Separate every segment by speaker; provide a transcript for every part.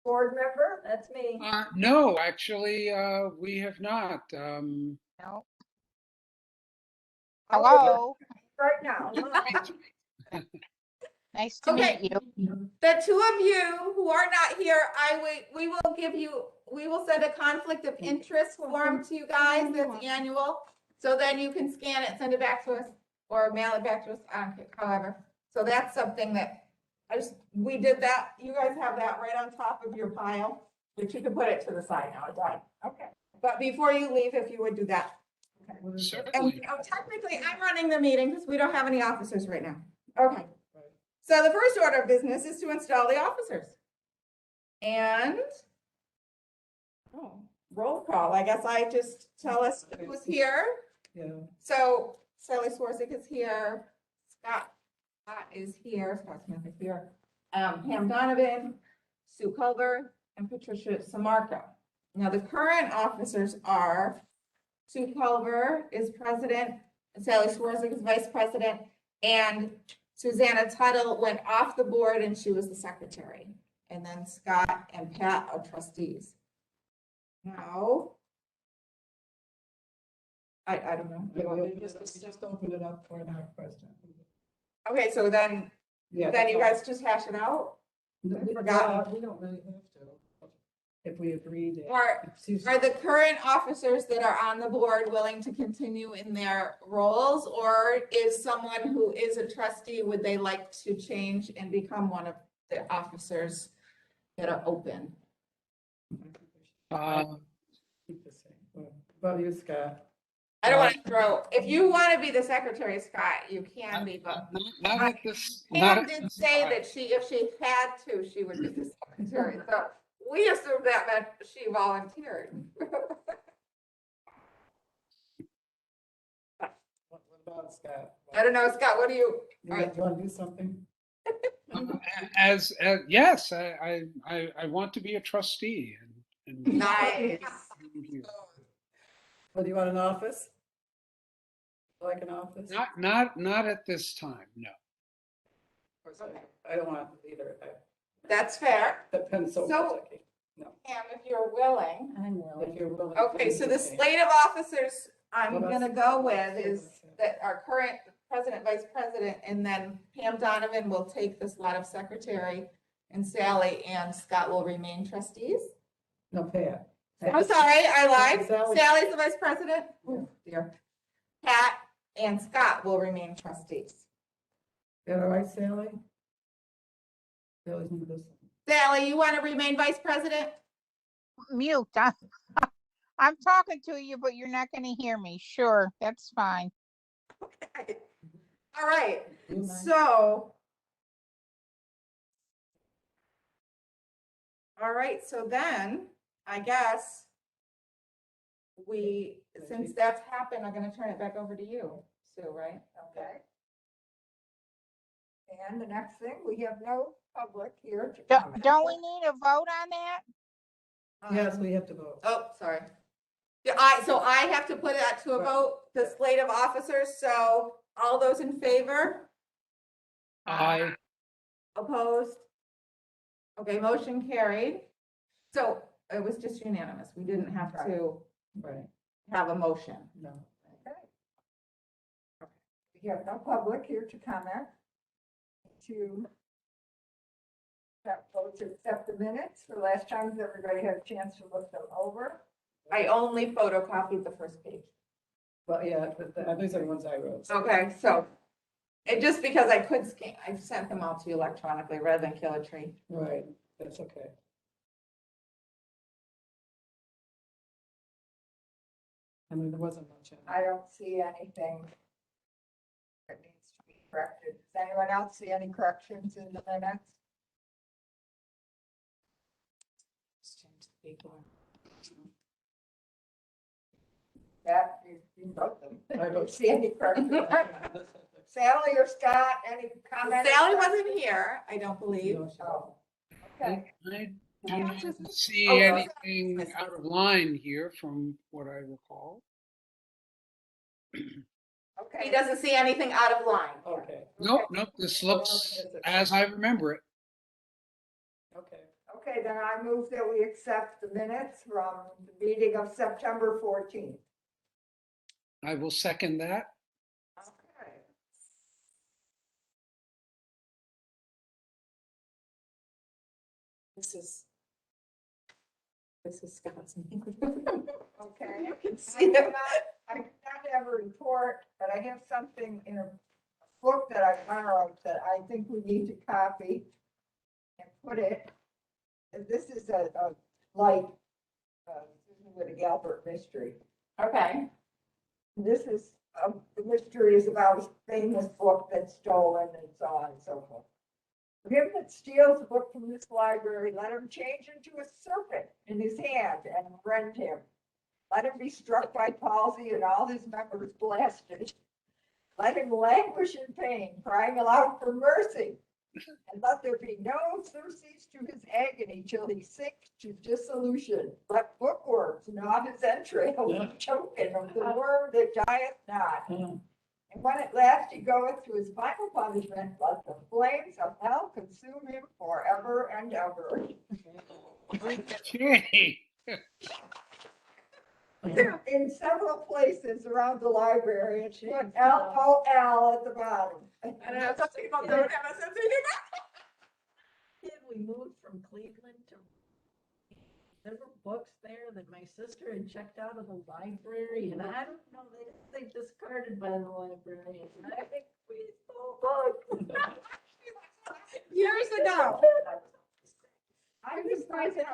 Speaker 1: board member? That's me.
Speaker 2: No, actually, we have not.
Speaker 3: No.
Speaker 1: Oh,
Speaker 3: Hello.
Speaker 1: right now.
Speaker 3: Nice to
Speaker 4: Okay.
Speaker 3: meet you.
Speaker 4: The two of you who are not here, we will send a conflict of interest form to you guys that's annual. So then you can scan it, send it back to us, or mail it back to us, I don't care, however. So that's something that we did that. You guys have that right on top of your pile, which you can put it to the side now, done.
Speaker 1: Okay.
Speaker 4: But before you leave, if you would do that. And
Speaker 2: Certainly.
Speaker 4: technically, I'm running the meeting because we don't have any officers right now. Okay. So the first order of business is to install the officers. And roll call. I guess I just tell us who's here.
Speaker 5: Yeah.
Speaker 4: So Sally Swarzik is here. Scott is here. Scott Smith is here. Pam Donovan, Sue Culver, and Patricia Samarco. Now the current officers are Sue Culver is president, Sally Swarzik is vice president, and Susanna Tuttle went off the board and she was the secretary. And then Scott and Pat are trustees. Now, I don't know.
Speaker 5: Just open it up for another question.
Speaker 4: Okay, so then you guys just hash it out? I forgot.
Speaker 5: We don't really have to. If we agree that.
Speaker 4: Are the current officers that are on the board willing to continue in their roles? Or is someone who is a trustee, would they like to change and become one of the officers that are open?
Speaker 5: Keep the same. Well, you, Scott.
Speaker 4: I don't want to throw, if you want to be the secretary, Scott, you can be, but
Speaker 2: Not at this.
Speaker 4: Pam did say that if she had to, she would be the secretary. So we assumed that meant she volunteered.
Speaker 5: What about Scott?
Speaker 4: I don't know, Scott, what do you?
Speaker 5: You want to do something?
Speaker 2: Yes, I want to be a trustee. And
Speaker 4: Nice.
Speaker 5: Well, do you want an office? Like an office?
Speaker 2: Not at this time, no.
Speaker 5: I don't want it either.
Speaker 4: That's fair.
Speaker 5: Depends so
Speaker 4: So-
Speaker 5: much. No,
Speaker 4: Pam, if you're willing.
Speaker 1: I'm willing.
Speaker 5: if you're willing.
Speaker 4: Okay, so the slate of officers I'm gonna go with is that our current president, vice president, and then Pam Donovan will take the slot of secretary, and Sally and Scott will remain trustees.
Speaker 5: No, Pat.
Speaker 4: I'm sorry, I lied.
Speaker 5: Sally.
Speaker 4: Sally's the vice president. Oh, dear. Pat and Scott will remain trustees.
Speaker 5: Is that all right, Sally? Sally's new business.
Speaker 4: Sally, you want to remain vice president?
Speaker 3: Mute. I'm talking to you, but you're not going to hear me. Sure, that's fine.
Speaker 4: Okay. All right,
Speaker 5: You mind?
Speaker 4: so. All right, so then, I guess since that's happened, I'm gonna turn it back over to you, Sue, right?
Speaker 1: Okay. And the next thing, we have no public here. to
Speaker 3: Don't,
Speaker 1: comment.
Speaker 3: don't we need a vote on that?
Speaker 5: Yes, we have to vote.
Speaker 4: Oh, sorry. Yeah, so I have to put that to a vote, the slate of officers, so all those in favor?
Speaker 2: I
Speaker 4: Opposed? Okay, motion carried. So it was just unanimous. We didn't have to
Speaker 5: Right,
Speaker 4: have a motion.
Speaker 5: no.
Speaker 1: Okay. We have no public here to comment. To vote to accept the minutes. The last time everybody had a chance to look them over.
Speaker 4: I only photocopied the first page.
Speaker 5: Well, yeah, these are the ones I wrote.
Speaker 4: Okay, so it just because I could scan, I sent them all to you electronically rather than kill a tree.
Speaker 5: Right, that's okay. I mean, there wasn't much. in it.
Speaker 1: I don't see anything that needs to be corrected. Does anyone else see any corrections in the minutes? That, you wrote them.
Speaker 5: I
Speaker 1: I don't
Speaker 5: wrote-
Speaker 1: see any corrections. Sally or Scott, any comments?
Speaker 4: Sally wasn't here, I don't believe.
Speaker 5: No, she
Speaker 1: Oh, okay.
Speaker 2: I do not see
Speaker 4: Oh,
Speaker 2: anything out of line here from what I recall.
Speaker 4: He
Speaker 1: Okay.
Speaker 4: doesn't see anything out of line.
Speaker 5: Okay,
Speaker 2: Nope, this looks as I remember it.
Speaker 5: okay.
Speaker 1: Okay, then I move that we accept the minutes from the meeting of September 14th.
Speaker 2: I will second that.
Speaker 1: Okay.
Speaker 4: This is Scott's.
Speaker 1: Okay.
Speaker 4: You can
Speaker 1: I
Speaker 4: see
Speaker 1: do
Speaker 4: it.
Speaker 1: not I do not have a report, but I have something in a book that I borrowed that I think we need to copy and put it. And this is a light, with a Galbert mystery.
Speaker 4: Okay.
Speaker 1: This is, the mystery is about a famous book that's stolen and so on and so forth. Him that steals a book from this library, let him change into a serpent in his hand and rend him. Let him be struck by palsy and all his members blasted. Let him languish in pain, crying aloud for mercy. And let there be no surcease to his agony till he sinks to dissolution. Let bookworms gnaw his entrails, choking of the worm that dieth not. And when at last he goeth to his final punishment, let the flames of hell consume him forever and ever.
Speaker 2: Gee,
Speaker 1: They're in several places around the library, and she put LOL at the bottom.
Speaker 4: I don't know, some people don't have a sense of humor.
Speaker 5: Kid, we moved from Cleveland to, there were books there that my sister had checked out of the library, and I don't know, they discarded by the library. And I think we stole books.
Speaker 4: Years ago.
Speaker 1: I'm surprised that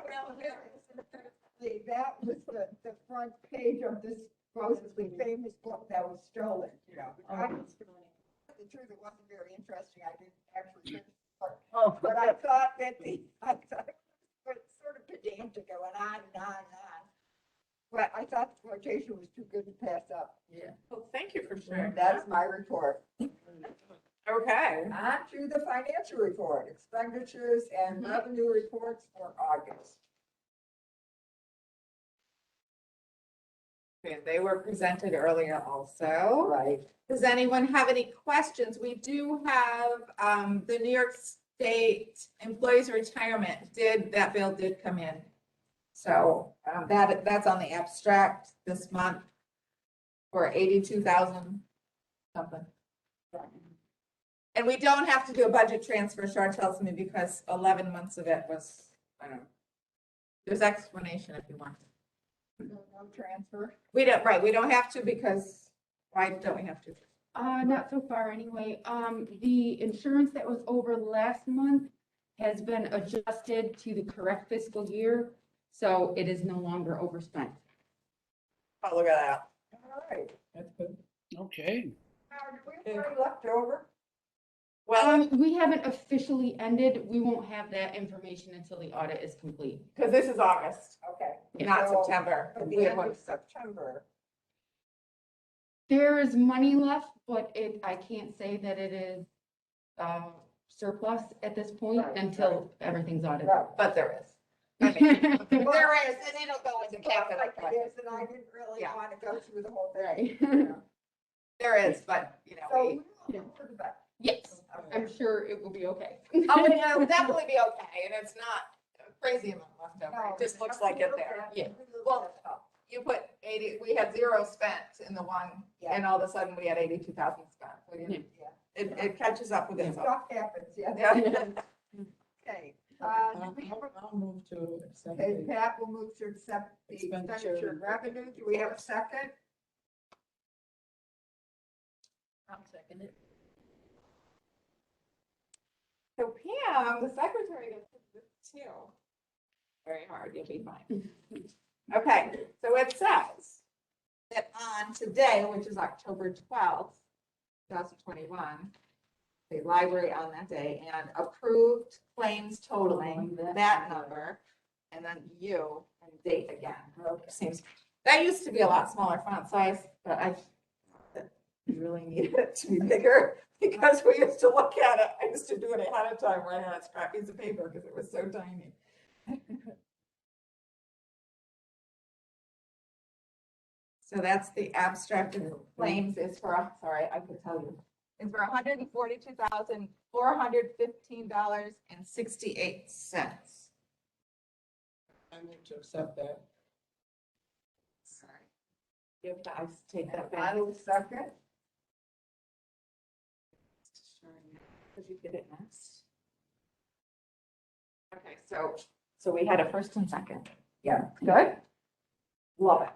Speaker 1: that was the front page of this supposedly famous book that was stolen, you know. The truth, it wasn't very interesting. I didn't actually finish the book.
Speaker 5: Oh,
Speaker 1: But I thought that I thought it was sort of pedantic going on and on and on. But I thought the quotation was too good to pass up.
Speaker 5: yeah.
Speaker 4: Well, thank you for sharing
Speaker 1: That's
Speaker 4: that.
Speaker 1: my report.
Speaker 4: Okay.
Speaker 1: On to the financial report, expenditures and revenue reports for August.
Speaker 4: And they were presented earlier also.
Speaker 1: Right.
Speaker 4: Does anyone have any questions? We do have, the New York State Employees Retirement that bill did come in. So, that's on the abstract this month for 82,000 something. And we don't have to do a budget transfer, Char tells me, because 11 months of it was, I don't know. There's explanation if you want.
Speaker 1: No transfer.
Speaker 4: We don't, right, we don't have to because, why don't we have to?
Speaker 6: Not so far anyway. The insurance that was over last month has been adjusted to the correct fiscal year, so it is no longer overspent.
Speaker 4: Oh, look at that.
Speaker 1: All right.
Speaker 5: That's good.
Speaker 2: okay.
Speaker 1: Now, do we have any left over?
Speaker 4: Well,
Speaker 6: We haven't officially ended. We won't have that information until the audit is complete.
Speaker 4: because this is August,
Speaker 1: Okay.
Speaker 4: not
Speaker 1: So,
Speaker 4: September.
Speaker 1: At
Speaker 4: We
Speaker 1: the
Speaker 4: have
Speaker 1: end
Speaker 4: one-
Speaker 1: of September.
Speaker 6: There is money left, but I can't say that it is, surplus at this point
Speaker 1: Right,
Speaker 6: until everything's audited.
Speaker 1: Right.
Speaker 4: But there is. I mean,
Speaker 6: Right.
Speaker 4: there is, and it'll go into capital.
Speaker 1: Like it is, and I didn't really
Speaker 4: Yeah.
Speaker 1: want to go through the whole thing.
Speaker 4: There is, but,
Speaker 1: So
Speaker 4: we,
Speaker 1: we will for the best.
Speaker 6: Yes, I'm sure it will be okay.
Speaker 4: oh, it'll definitely be okay, and it's not a crazy amount left over.
Speaker 1: No,
Speaker 4: It just looks like it there.
Speaker 6: Yeah.
Speaker 4: Well, you put 80, we had 0 spent in the one,
Speaker 1: Yeah.
Speaker 4: and all of a sudden we had 82,000 spent. We didn't- It catches up with itself.
Speaker 1: Stuff happens, yeah.
Speaker 4: Yeah.
Speaker 1: Okay.
Speaker 5: I'll move to accept
Speaker 1: Okay,
Speaker 5: the
Speaker 1: Pat will move to accept the
Speaker 5: Expenditure.
Speaker 1: expenditure and revenue. Do we have a second?
Speaker 5: I'll second it.
Speaker 4: So Pam, the secretary, gets this too. Very hard, you'll be fine. Okay, so it says that on today, which is October 12th, 2021, the library on that day and approved claims totaling that number, and then you and date again. Seems, that used to be a lot smaller font size, but I really needed it to be bigger because we used to look at it. I used to do it ahead of time, right on a scrap piece of paper because it was so tiny. So that's the abstract of the claims is for, sorry, I could tell you, is for $142,415.68.
Speaker 5: move to accept that.
Speaker 4: You have to, I take that
Speaker 1: I
Speaker 4: back.
Speaker 1: will second.
Speaker 4: Because you did it next. Okay, so we had a first and second.
Speaker 1: Yeah.
Speaker 4: Good? Love it.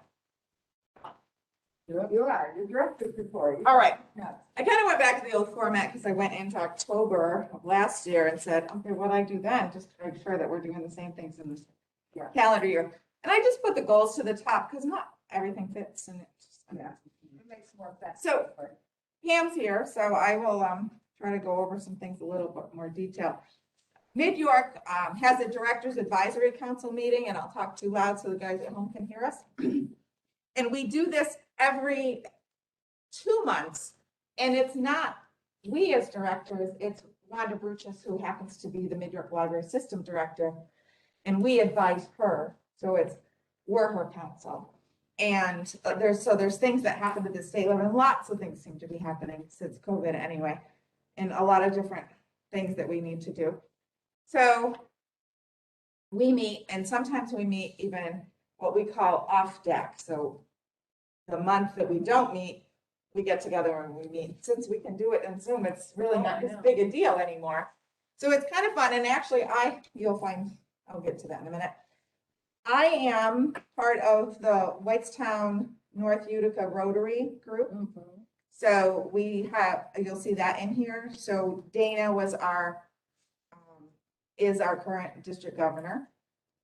Speaker 1: You're right, you directed before.
Speaker 4: All right.
Speaker 1: Yeah.
Speaker 4: I kind of went back to the old format because I went into October of last year and said, okay, what do I do then? Just to make sure that we're doing the same things in this
Speaker 1: Yeah.
Speaker 4: calendar year. And I just put the goals to the top because not everything fits and it's just.
Speaker 1: Yeah. It makes more sense.
Speaker 4: So Pam's here, so I will try to go over some things a little bit more detail. Mid-York has a Directors Advisory Council meeting, and I'll talk too loud so the guys at home can hear us. And we do this every 2 months, and it's not we as directors, it's Wanda Bruchus, who happens to be the Mid-York Library System Director, and we advise her, so we're her counsel. And there's things that happen at the state level, and lots of things seem to be happening since COVID anyway, and a lot of different things that we need to do. So we meet, and sometimes we meet even what we call off deck. So the month that we don't meet, we get together and we meet. Since we can do it in Zoom, it's really not as big a deal anymore. So it's kind of fun. And actually, you'll find, I'll get to that in a minute. I am part of the Whitestown North Utica Rotary group. So you'll see that in here. So Dana is our current district governor,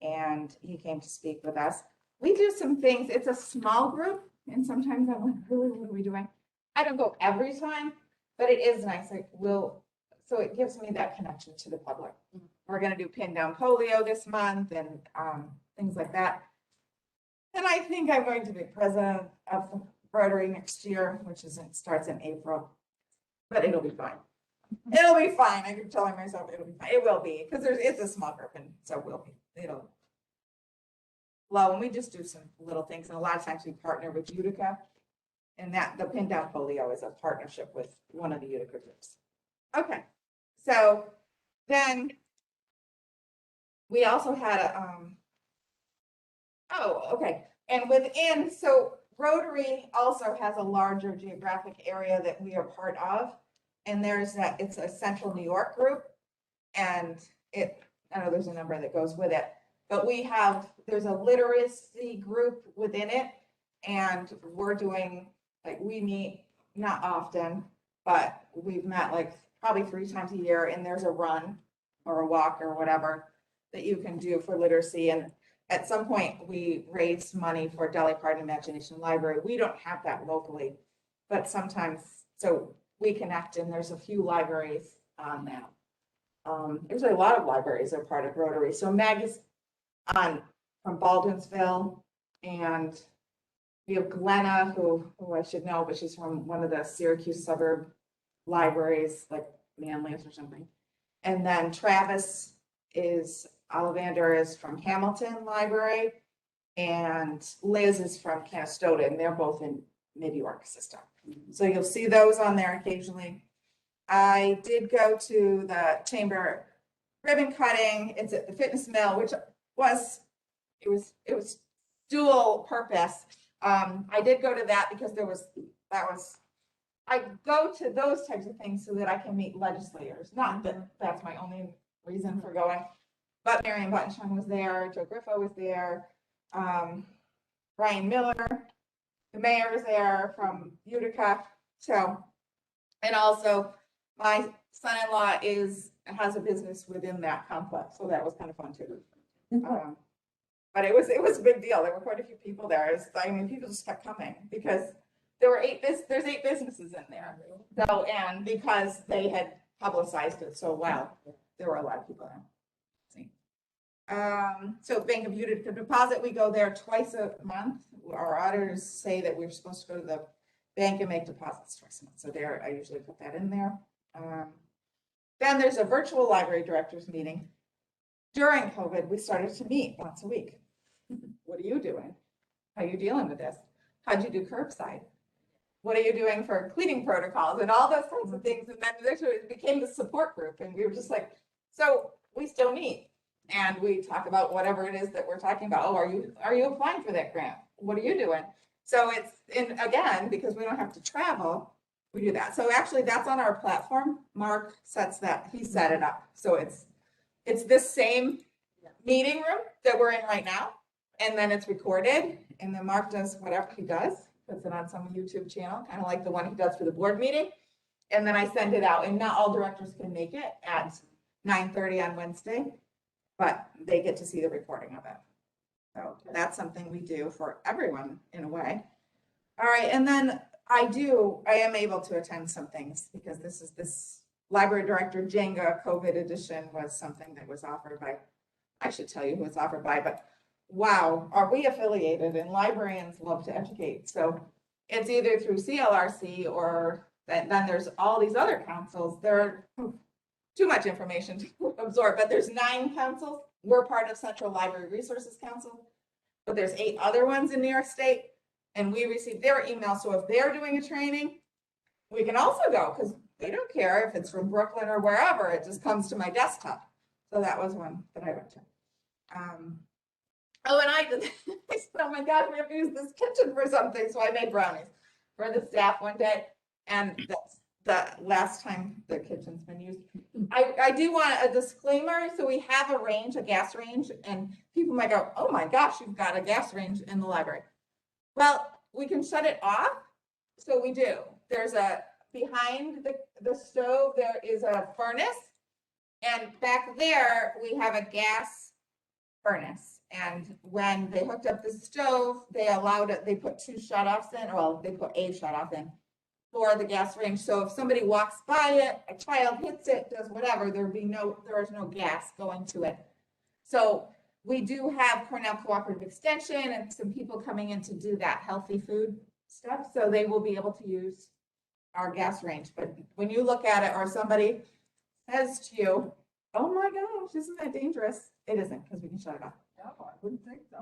Speaker 4: and he came to speak with us. We do some things. It's a small group, and sometimes I'm like, really, what are we doing? I don't go every time, but it is nice. So it gives me that connection to the public. We're going to do pin down polio this month and things like that. And I think I'm going to be president of the Rotary next year, which starts in April, but it'll be fine. It'll be fine. I keep telling myself it'll be fine. It will be, because it's a small group, and so it'll flow. And we just do some little things. And a lot of times we partner with Utica, and the pin down polio is a partnership with one of the Utica groups. Okay, so then we also had and so Rotary also has a larger geographic area that we are part of. And it's a central New York group, and I know there's a number that goes with it, but there's a literacy group within it, and we meet not often, but we've met like probably 3 times a year, and there's a run or a walk or whatever that you can do for literacy. And at some point we raised money for Dolly Parton Imagination Library. We don't have that locally, but sometimes, so we connect, and there's a few libraries on that. There's a lot of libraries that are part of Rotary. So Meg is from Baldwinsville, and we have Glenna, who I should know, but she's from one of the Syracuse suburb libraries, like Manlius or something. And then Travis Ollivander is from Hamilton Library, and Liz is from Canastota, and they're both in Mid-York system. So you'll see those on there occasionally. I did go to the chamber ribbon cutting. It's at the Fitness Mill, which was dual purpose. I did go to that because I go to those types of things so that I can meet legislators. Not that that's my only reason for going, but Marion Buttonshine was there, Joe Griffo was there, Brian Miller, the mayor was there from Utica. So, and also my son-in-law has a business within that complex, so that was kind of fun too. But it was a big deal. There were quite a few people there. People just kept coming because there's 8 businesses in there. So, and because they had publicized it so well, there were a lot of people there. So Bank of Utica Deposit, we go there twice a month. Our auditors say that we're supposed to go to the bank and make deposits twice a month. So I usually put that in there. Then there's a virtual library directors meeting. During COVID, we started to meet once a week. What are you doing? How are you dealing with this? How'd you do curbside? What are you doing for cleaning protocols and all those kinds of things? And then it became the support group, and we were just like, so we still meet. and we talk about whatever it is that we're talking about. Oh, are you applying for that grant? What are you doing? So it's in, again, because we don't have to travel, we do that. So actually that's on our platform. Mark sets that, he set it up. So it's this same meeting room that we're in right now. And then it's recorded, and then Mark does whatever he does, puts it on some YouTube channel, kind of like the one he does for the board meeting. And then I send it out, and not all directors can make it at 9:30 on Wednesday, but they get to see the recording of it. So that's something we do for everyone in a way. All right, and then I am able to attend some things because this library director Jenga COVID edition was something that was offered by, I should tell you who it's offered by, but wow, are we affiliated? And librarians love to educate. So it's either through CLRC or then there's all these other councils. There are too much information to absorb, but there's 9 councils. We're part of Central Library Resources Council, but there's 8 other ones in New York State, and we receive their email. So if they're doing a training, we can also go because we don't care if it's from Brooklyn or wherever. It just comes to my desktop. So that was one that I went to. Oh, and I did, I said, oh my God, we have to use this kitchen for something. So I made brownies for the staff one day. And that's the last time the kitchen's been used. I do want a disclaimer. So we have a range, a gas range, and people might go, oh my gosh, you've got a gas range in the library. Well, we can shut it off. So we do. There's behind the stove, there is a furnace. And back there, we have a gas furnace. And when they hooked up the stove, they allowed it, they put 2 shutoffs in, well, they put a shutoff in for the gas range. So if somebody walks by it, a child hits it, does whatever, there is no gas going to it. So we do have Cornell Cooperative Extension and some people coming in to do that healthy food stuff. So they will be able to use our gas range. But when you look at it or somebody says to you, oh my gosh, isn't that dangerous? It isn't, because we can shut it off.
Speaker 1: No, I wouldn't think so.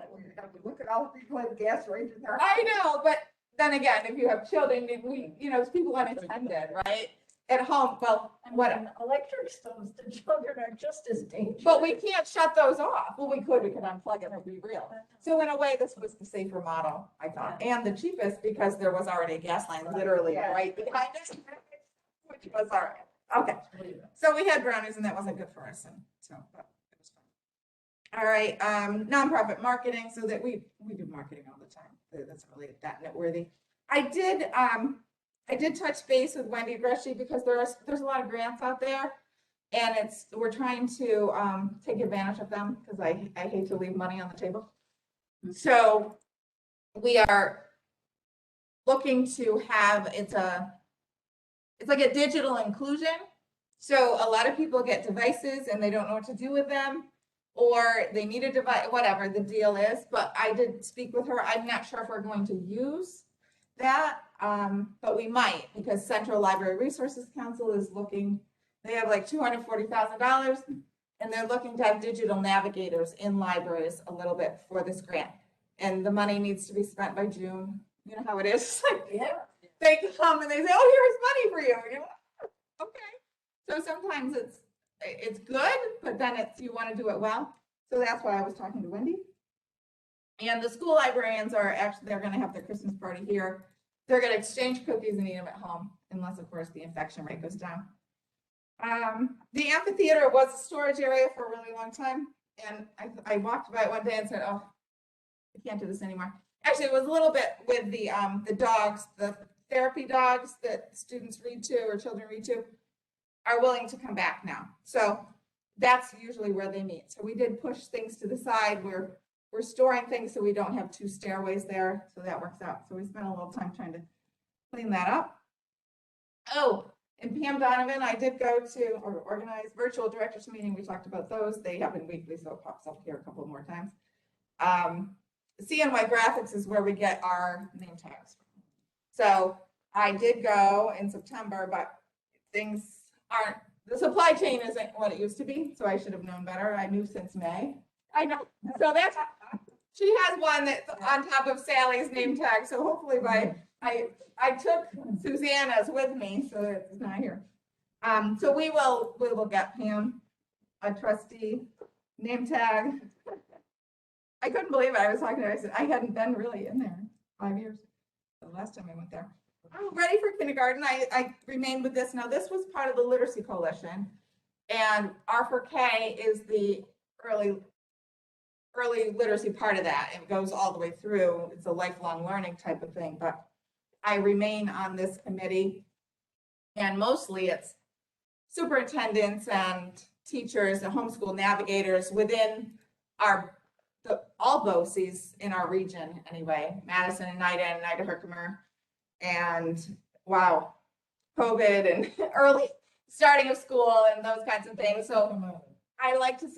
Speaker 1: Look at all the people at the gas range in there.
Speaker 4: I know, but then again, if you have children, it's people unattended, right? At home, well, what?
Speaker 5: Electric stoves, the children are just as dangerous.
Speaker 4: But we can't shut those off. Well, we could unplug it and be real. So in a way, this was the safer model, I thought, and the cheapest because there was already a gas line literally right behind us, which was all right. Okay, so we had brownies and that wasn't good for us, and so but it was fun. All right, nonprofit marketing, so that we do marketing all the time. That's really that noteworthy. I did touch base with Wendy Greshey because there's a lot of grants out there, and we're trying to take advantage of them because I hate to leave money on the table. So we are looking to have it's like a digital inclusion. So a lot of people get devices and they don't know what to do with them, or they need a device, whatever the deal is. But I did speak with her. I'm not sure if we're going to use that, but we might, because Central Library Resources Council is looking, they have like $240,000, and they're looking to have digital navigators in libraries a little bit for this grant. And the money needs to be spent by June. You know how it is.
Speaker 5: Yeah.
Speaker 4: They come and they say, oh, here's money for you. And you're like, okay. So sometimes it's good, but then you want to do it well. So that's why I was talking to Wendy. And the school librarians they're going to have their Christmas party here. They're going to exchange cookies and eat them at home, unless of course the infection rate goes down. The amphitheater was a storage area for a really long time. And I walked by it one day and said, oh, I can't do this anymore. Actually, it was a little bit with the dogs, the therapy dogs that students read to or children read to are willing to come back now. So that's usually where they meet. So we did push things to the side. We're storing things so we don't have 2 stairways there. So that works out. So we spent a little time trying to clean that up. Oh, and Pam Donovan, I did go to or organize virtual directors meeting. We talked about those. They happen weekly, so it pops up here a couple more times. CNY Graphics is where we get our name tags. So I did go in September, but the supply chain isn't what it used to be. So I should have known better. I knew since May. I know. So she has one that's on top of Sally's name tag. So hopefully I took Susanna's with me, so it's not here. So we will get Pam a trustee name tag. I couldn't believe it. I was talking to her. I said, I hadn't been really in there 5 years. The last time I went there. I'm ready for kindergarten. I remained with this. Now, this was part of the Literacy Coalition. And R4K is the early literacy part of that. It goes all the way through. It's a lifelong learning type of thing. But I remain on this committee. And mostly it's superintendents and teachers and homeschool navigators within all BOCES in our region anyway, Madison and Nida Herkimer. And wow, COVID and early starting of school and those kinds of things. So I like to,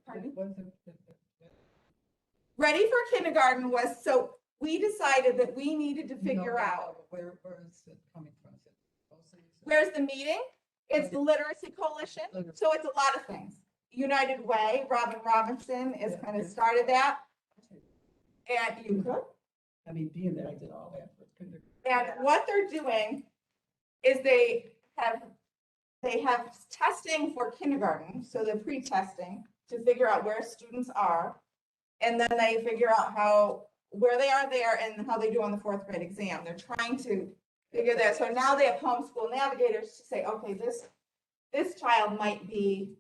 Speaker 4: pardon me? Ready for kindergarten was, so we decided that we needed to figure out.
Speaker 5: Where is it coming from? Is it mostly-
Speaker 4: Where's the meeting? It's the Literacy Coalition. So it's a lot of things. United Way, Robin Robinson is kind of started that. And you could.
Speaker 5: I mean, being there, I did all that for kindergarten.
Speaker 4: And what they're doing is they have testing for kindergarten, so the pre-testing to figure out where students are. And then they figure out where they are there and how they do on the 4th grade exam. They're trying to figure that. So now they have homeschool navigators to say, okay, this child might need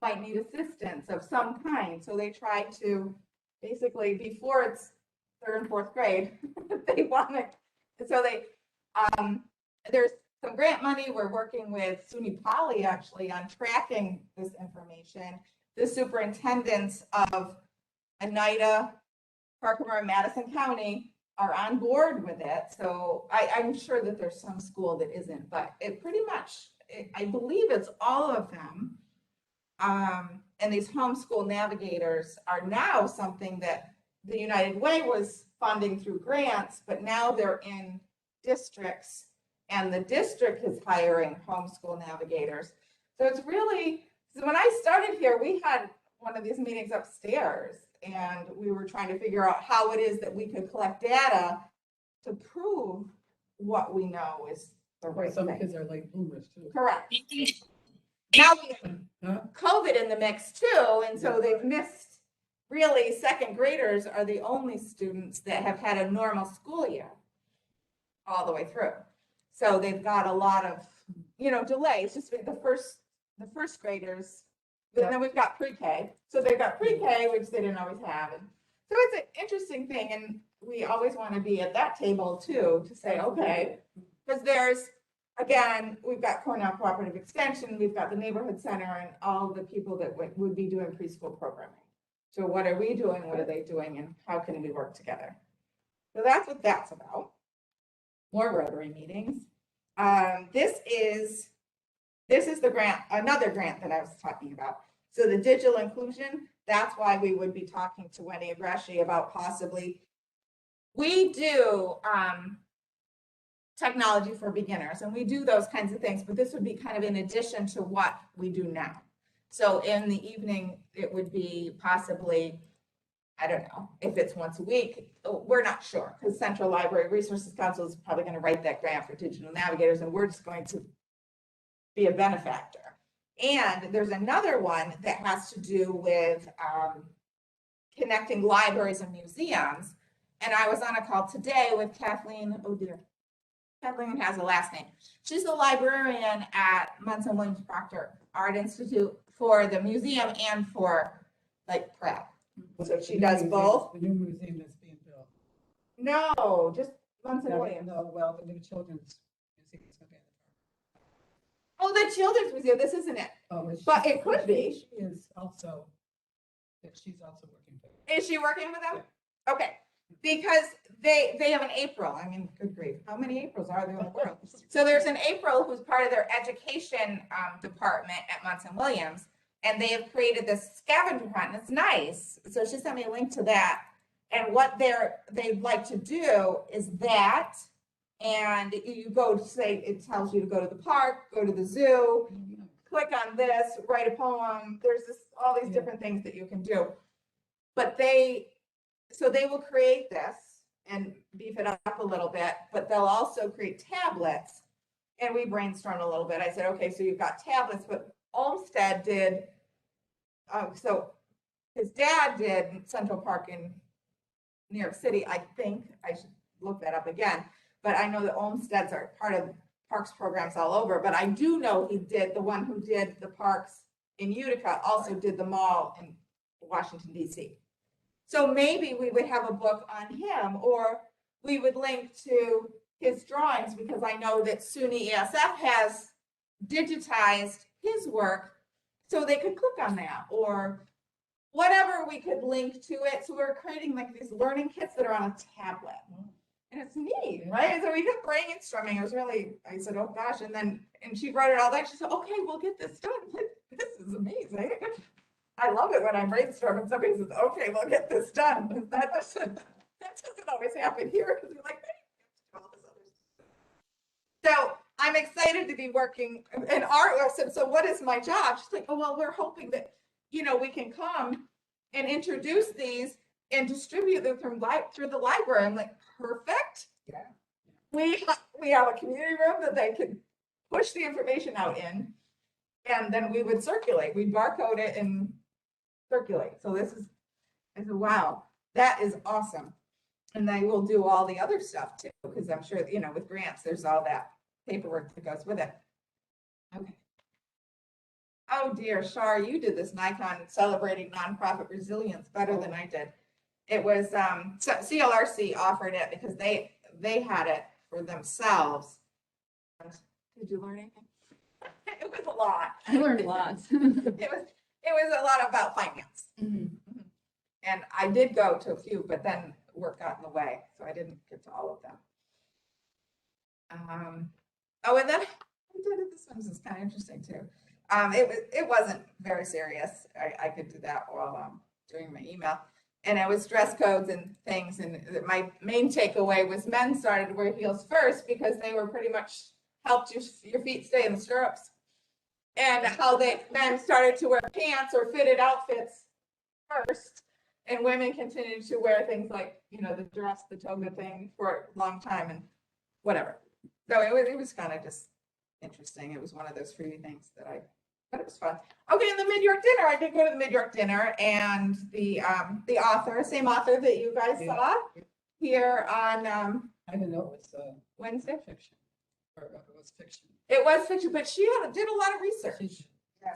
Speaker 4: assistance of some kind. So they try to basically, before it's 3rd and 4th grade, they want it. So there's some grant money. We're working with SUNY Poly actually on tracking this information. The superintendents of Oneida, Herkimer, and Madison County are on board with it. So I'm sure that there's some school that isn't, but it pretty much, I believe it's all of them. And these homeschool navigators are now something that the United Way was funding through grants, but now they're in districts and the district is hiring homeschool navigators. So it's really, so when I started here, we had one of these meetings upstairs and we were trying to figure out how it is that we could collect data to prove what we know is the right
Speaker 5: Some
Speaker 4: thing.
Speaker 5: kids are late bloomers too.
Speaker 4: Correct. Now we
Speaker 5: Huh?
Speaker 4: have COVID in the mix too, and so they've missed, really, 2nd graders are the only students that have had a normal school year all the way through. So they've got a lot of, delays, just the first graders. And then we've got pre-K. So they've got pre-K, which they didn't always have. And so it's an interesting thing. And we always want to be at that table too, to say, okay, because again, we've got Cornell Cooperative Extension, we've got the Neighborhood Center and all the people that would be doing preschool programming. So what are we doing? What are they doing? And how can we work together? So that's what that's about. More Rotary meetings. This is the grant, another grant that I was talking about. So the digital inclusion, that's why we would be talking to Wendy Agresci about possibly, we do technology for beginners and we do those kinds of things, but this would be kind of in addition to what we do now. So in the evening, it would be possibly, I don't know, if it's once a week, we're not sure, because Central Library Resources Council is probably going to write that grant for digital navigators and we're just going to be a benefactor. And there's another one that has to do with connecting libraries and museums. And I was on a call today with Kathleen, oh dear, Kathleen has a last name. She's the librarian at Munson Williams Proctor Art Institute for the museum and for like prep. So she does both.
Speaker 5: The new museum that's being built.
Speaker 4: No, just Munson Williams.
Speaker 5: No, well, the new children's museum is going to be.
Speaker 4: Oh, the Children's Museum, this isn't it.
Speaker 5: Oh,
Speaker 4: But it could be.
Speaker 5: She is also, she's also working.
Speaker 4: Is she working with them? Okay, because they have an April. I mean, good grief, how many Aprils are there in the world? So there's an April who's part of their education department at Munson Williams, and they have created this scavenger hunt, and it's nice. So she sent me a link to that. And what they'd like to do is that, and you go to say, it tells you to go to the park, go to the zoo, click on this, write a poem. There's all these different things that you can do. But they will create this and beef it up a little bit, but they'll also create tablets. And we brainstormed a little bit. I said, okay, so you've got tablets, but Olmsted did so his dad did Central Park in New York City, I think. I should look that up again. But I know the Olmsteds are part of parks programs all over. But I do know he did, the one who did the parks in Utica also did the mall in Washington, DC. So maybe we would have a book on him, or we would link to his drawings, because I know that SUNY ESF has digitized his work, so they could click on that, or whatever we could link to it. So we're creating like these learning kits that are on a tablet. And it's neat, right? So we kept brainstorming. It was really, I said, oh gosh. And she wrote it all down. She said, okay, we'll get this done. This is amazing. I love it when I brainstorm and somebody says, okay, we'll get this done. That doesn't always happen here, because you're like, hey, all this other stuff. So I'm excited to be working in art. I said, so what is my job? She's like, oh, well, we're hoping that, we can come and introduce these and distribute them through the library. I'm like, perfect.
Speaker 1: Yeah.
Speaker 4: We have a community room that they can push the information out in, and then we would circulate. We'd barcode it and circulate. So I said, wow, that is awesome. And then we'll do all the other stuff too, because I'm sure, with grants, there's all that paperwork that goes with it. Okay. Oh dear, Shar, you did this Nikon celebrating nonprofit resilience better than I did. It was, so CLRC offered it because they had it for themselves. Did you learn anything? It was a lot.
Speaker 6: I learned lots.
Speaker 4: It was a lot about finance. And I did go to a few, but then work got in the way, so I didn't get to all of them. And then this one was kind of interesting too. It wasn't very serious. I could do that while doing my email. And it was dress codes and things. And my main takeaway was men started to wear heels first because they were pretty much helped your feet stay in the stirrups. And how men started to wear pants or fitted outfits first. And women continued to wear things like, the dress, the toga thing for a long time and whatever. So it was kind of just interesting. It was one of those freebie things but it was fun. Okay, and the Mid-York dinner. I did go to the Mid-York dinner, and the same author that you guys saw here on
Speaker 5: I didn't know it was
Speaker 4: Wednesday.
Speaker 5: fiction, or if it was fiction.
Speaker 4: It was fiction, but she did a lot of research.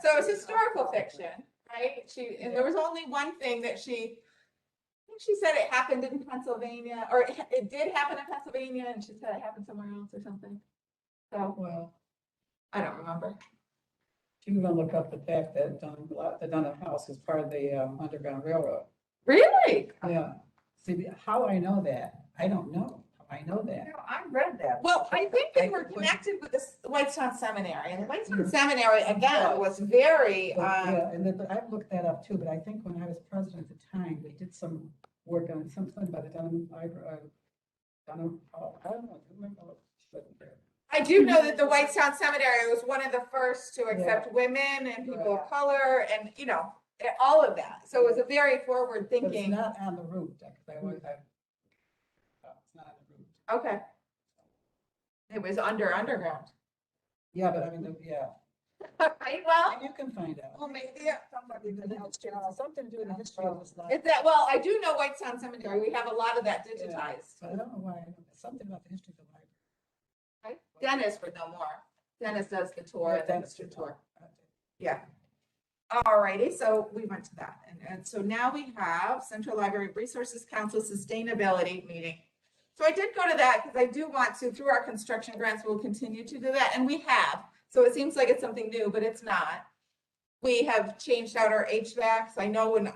Speaker 4: So it's historical fiction, right? And there was only one thing that I think she said it happened in Pennsylvania, or it did happen in Pennsylvania, and she said it happened somewhere else or something. So
Speaker 5: Well,
Speaker 4: I don't remember.
Speaker 5: you can look up the fact that the Dunham house is part of the Underground Railroad.
Speaker 4: Really?
Speaker 5: Yeah. See, how I know that, I don't know how I know that.
Speaker 1: I read that.
Speaker 4: Well, I think they were connected with the Whitestone Seminary, and the Whitestone Seminary, again, was very,
Speaker 5: Yeah, but I've looked that up too, but I think when I was president at the time, we did some work on something by the Dunham Library. I don't know, I remember.
Speaker 4: I do know that the Whitestone Seminary was one of the first to accept women and people of color and, all of that. So it was a very forward
Speaker 5: But it's
Speaker 4: thinking.
Speaker 5: not on the route, it's not on the route.
Speaker 4: Okay. It was underground.
Speaker 5: Yeah, but I mean, yeah,
Speaker 4: Right, well,
Speaker 5: you can find out.
Speaker 4: well, maybe,
Speaker 1: Somebody that knows
Speaker 5: It's something to do with the history of this life.
Speaker 4: I do know Whitestone Seminary. We have a lot of that digitized.
Speaker 5: But I don't know why, something about the history of the library.
Speaker 4: Right? Dennis would know more. Dennis does the tour.
Speaker 5: Yeah, Dennis should talk.
Speaker 4: Yeah. All righty, so we went to that. And so now we have Central Library Resources Council Sustainability Meeting. So I did go to that because I do want to, through our construction grants, we'll continue to do that. And we have. So it seems like it's something new, but it's not. We have changed out our HVACs. I know when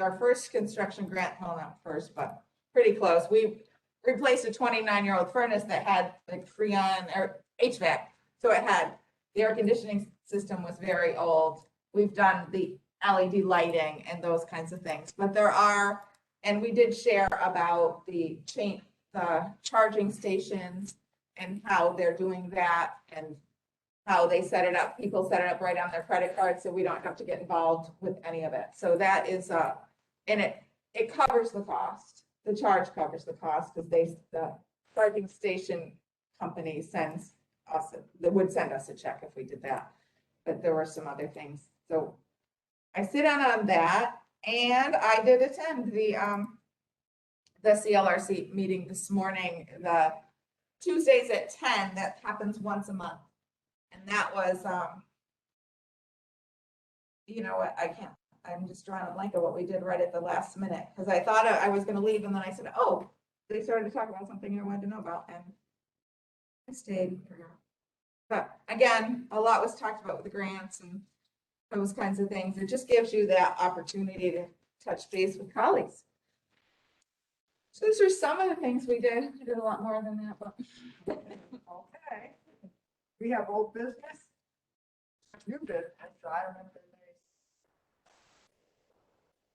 Speaker 4: our first construction grant, well, not first, but pretty close. We replaced a 29-year-old furnace that had like Freon or HVAC. So it had, the air conditioning system was very old. We've done the LED lighting and those kinds of things, but and we did share about the charging stations and how they're doing that and how they set it up. People set it up right on their credit card, so we don't have to get involved with any of it. So that is, and it covers the cost. The charge covers the cost because the charging station company would send us a check if we did that. But there were some other things. So I sit down on that, and I did attend the CLRC meeting this morning, the Tuesdays at 10, that happens once a month. And that was, you know what, I'm just drawing a blank of what we did right at the last minute, because I thought I was gonna leave, and then I said, oh, they started to talk about something I wanted to know about, and I stayed. But again, a lot was talked about with the grants and those kinds of things. It just gives you that opportunity to touch base with colleagues. So those are some of the things we did. We did a lot more than that, but.
Speaker 1: Okay. We have old business. New business, so I don't know if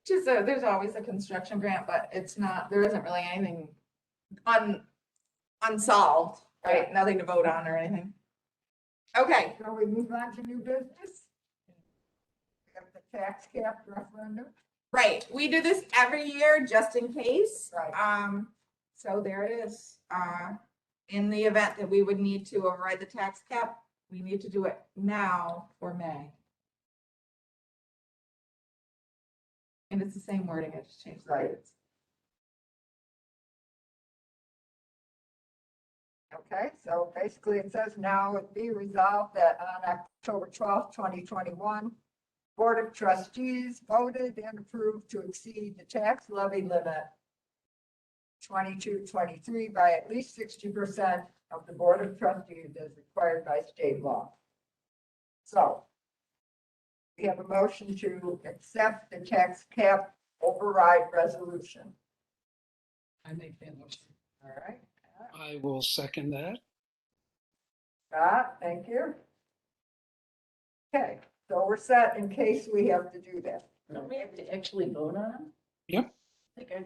Speaker 1: there's.
Speaker 4: Just, there's always a construction grant, but it's not, there isn't really anything unsolved, right? Nothing to vote on or anything. Okay,
Speaker 1: So we move on to new business. We have the tax cap referendum.
Speaker 4: right. We do this every year just in case.
Speaker 1: Right.
Speaker 4: So there it is. In the event that we would need to override the tax cap, we need to do it now for May. And it's the same wording, I just changed the
Speaker 1: Right.
Speaker 4: words.
Speaker 1: Okay, so basically it says now it be resolved that on October 12th, 2021, Board of Trustees voted and approved to exceed the tax levy limit 22-23 by at least 60% of the Board of Trustees as required by state law. So we have a motion to accept the tax cap override resolution.
Speaker 5: I make that motion.
Speaker 1: All right.
Speaker 2: I will second that.
Speaker 1: Scott, thank you. Okay, so we're set in case we have to do that.
Speaker 5: Don't we have to actually vote on it?
Speaker 2: Yep.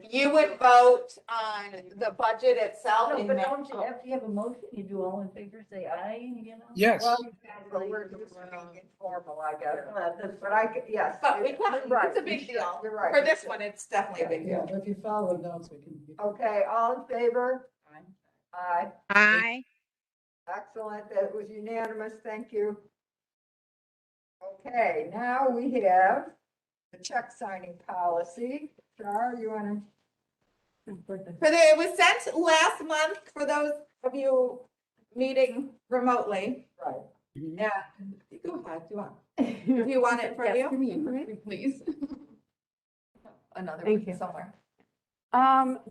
Speaker 4: You would vote on the budget itself.
Speaker 5: No,
Speaker 4: in
Speaker 5: but
Speaker 4: May.
Speaker 5: don't you, after you have a motion, you do all in favor, say aye, you know?
Speaker 2: Yes.
Speaker 1: Well, but we're just being informal, I guess. But yes.
Speaker 4: But we can,
Speaker 1: you're right.
Speaker 4: it's a big deal.
Speaker 1: You're right.
Speaker 4: For this one, it's definitely a big
Speaker 5: Yeah,
Speaker 4: deal.
Speaker 5: but if you follow the notes, we can.
Speaker 1: Okay, all in favor? Aye.
Speaker 3: Aye.
Speaker 1: Excellent, that was unanimous, thank you. Okay, now we have the check signing policy. Char, you want
Speaker 4: It was sent last month for those of you meeting remotely.
Speaker 1: to, right,
Speaker 4: Yeah, go ahead, do you want? Do you want it for
Speaker 6: Yes,
Speaker 4: you?
Speaker 6: for me, please.
Speaker 4: Another
Speaker 6: Thank
Speaker 4: one
Speaker 6: you.
Speaker 4: somewhere.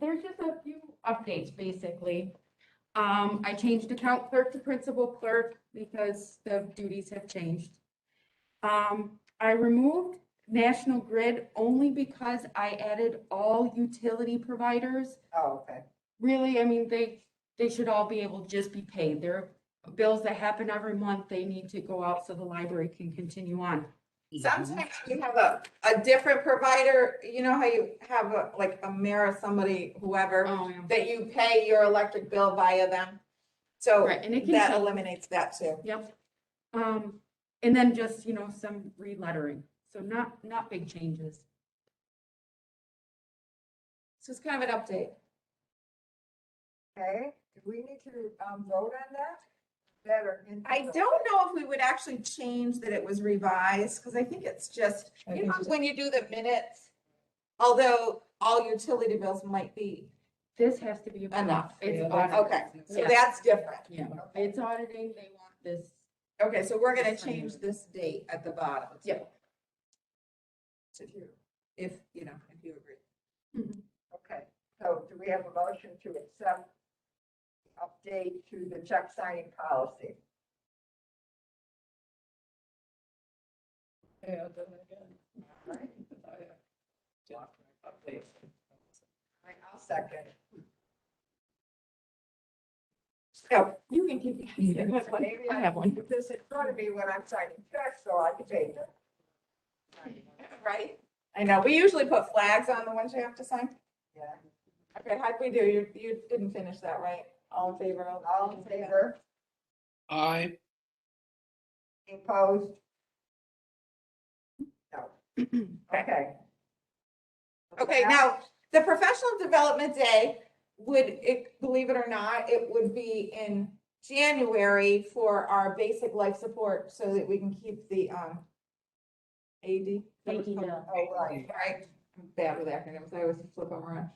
Speaker 6: There's just a few updates, basically. I changed account clerk to principal clerk because the duties have changed. I removed National Grid only because I added all utility providers.
Speaker 1: oh, okay,
Speaker 6: Really, I mean, they should all be able to just be paid. There are bills that happen every month. They need to go out so the library can continue on.
Speaker 4: Sometimes you have a different provider, you know how you have like a mayor or somebody, whoever,
Speaker 6: Oh, yeah.
Speaker 4: that you pay your electric bill via them. So
Speaker 6: Right, and it can
Speaker 4: that
Speaker 6: change.
Speaker 4: eliminates that too.
Speaker 6: Yep. And then just, some relettering. So not big changes.
Speaker 4: So it's kind of an update.
Speaker 1: okay, do we need to, vote on that? Better.
Speaker 4: I don't know if we would actually change that it was revised, because I think it's just, you know, when you do the minutes, although all utility bills might be
Speaker 6: This has to be. approved.
Speaker 4: enough.
Speaker 6: It's
Speaker 5: Yeah,
Speaker 6: audited.
Speaker 4: Okay, so
Speaker 6: Yeah.
Speaker 4: that's different.
Speaker 6: Yeah, it's auditing. They want this.
Speaker 4: Okay, so we're gonna change this date at the bottom.
Speaker 6: Yep.
Speaker 4: If you agree.
Speaker 1: Okay, so do we have a motion to accept the update to the check signing policy?
Speaker 5: Yeah, I'll do it again.
Speaker 1: All right,
Speaker 5: Update.
Speaker 1: I'll second.
Speaker 4: So,
Speaker 6: You can keep.
Speaker 1: Maybe
Speaker 6: I have one.
Speaker 1: Put this in front of me when I'm signing checks, so I can take it.
Speaker 4: right? I know, we usually put flags on the ones you have to sign.
Speaker 1: Yeah,
Speaker 4: Okay, how'd we do? You didn't finish that, right? All in favor of?
Speaker 1: all in favor,
Speaker 2: I,
Speaker 1: opposed? No. Okay.
Speaker 4: Okay, now, the professional development day believe it or not, it would be in January for our basic life support so that we can keep the AD.
Speaker 5: Yeah.
Speaker 4: Oh, right, right. I'm bad with acronyms. I always flip them around.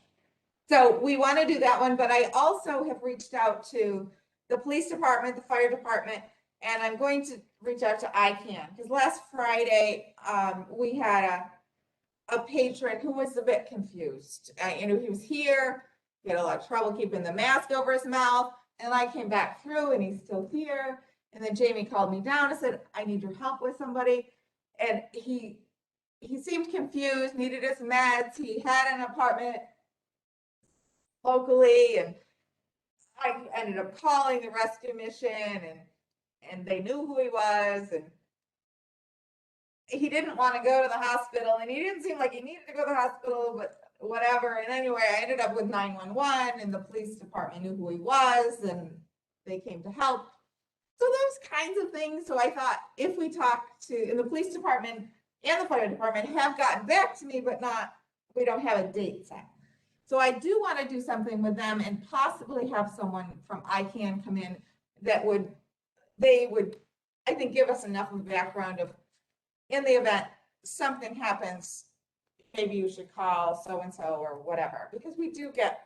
Speaker 4: So we want to do that one, but I also have reached out to the police department, the fire department, and I'm going to reach out to ICANN, because last Friday, we had a patron who was a bit confused. He was here, he had a lot of trouble keeping the mask over his mouth, and I came back through and he's still here. And then Jamie called me down and said, I need your help with somebody. And he seemed confused, needed his meds. He had an apartment locally, and I ended up calling the rescue mission, and they knew who he was, and he didn't want to go to the hospital, and he didn't seem like he needed to go to the hospital, but whatever. And anyway, I ended up with 911, and the police department knew who he was, and they came to help. So those kinds of things. So I thought, if we talk to, and the police department and the fire department have gotten back to me, but we don't have a date set. So I do want to do something with them and possibly have someone from ICANN come in that they would, I think, give us enough of a background of, in the event something happens, maybe you should call so-and-so or whatever, because we do get,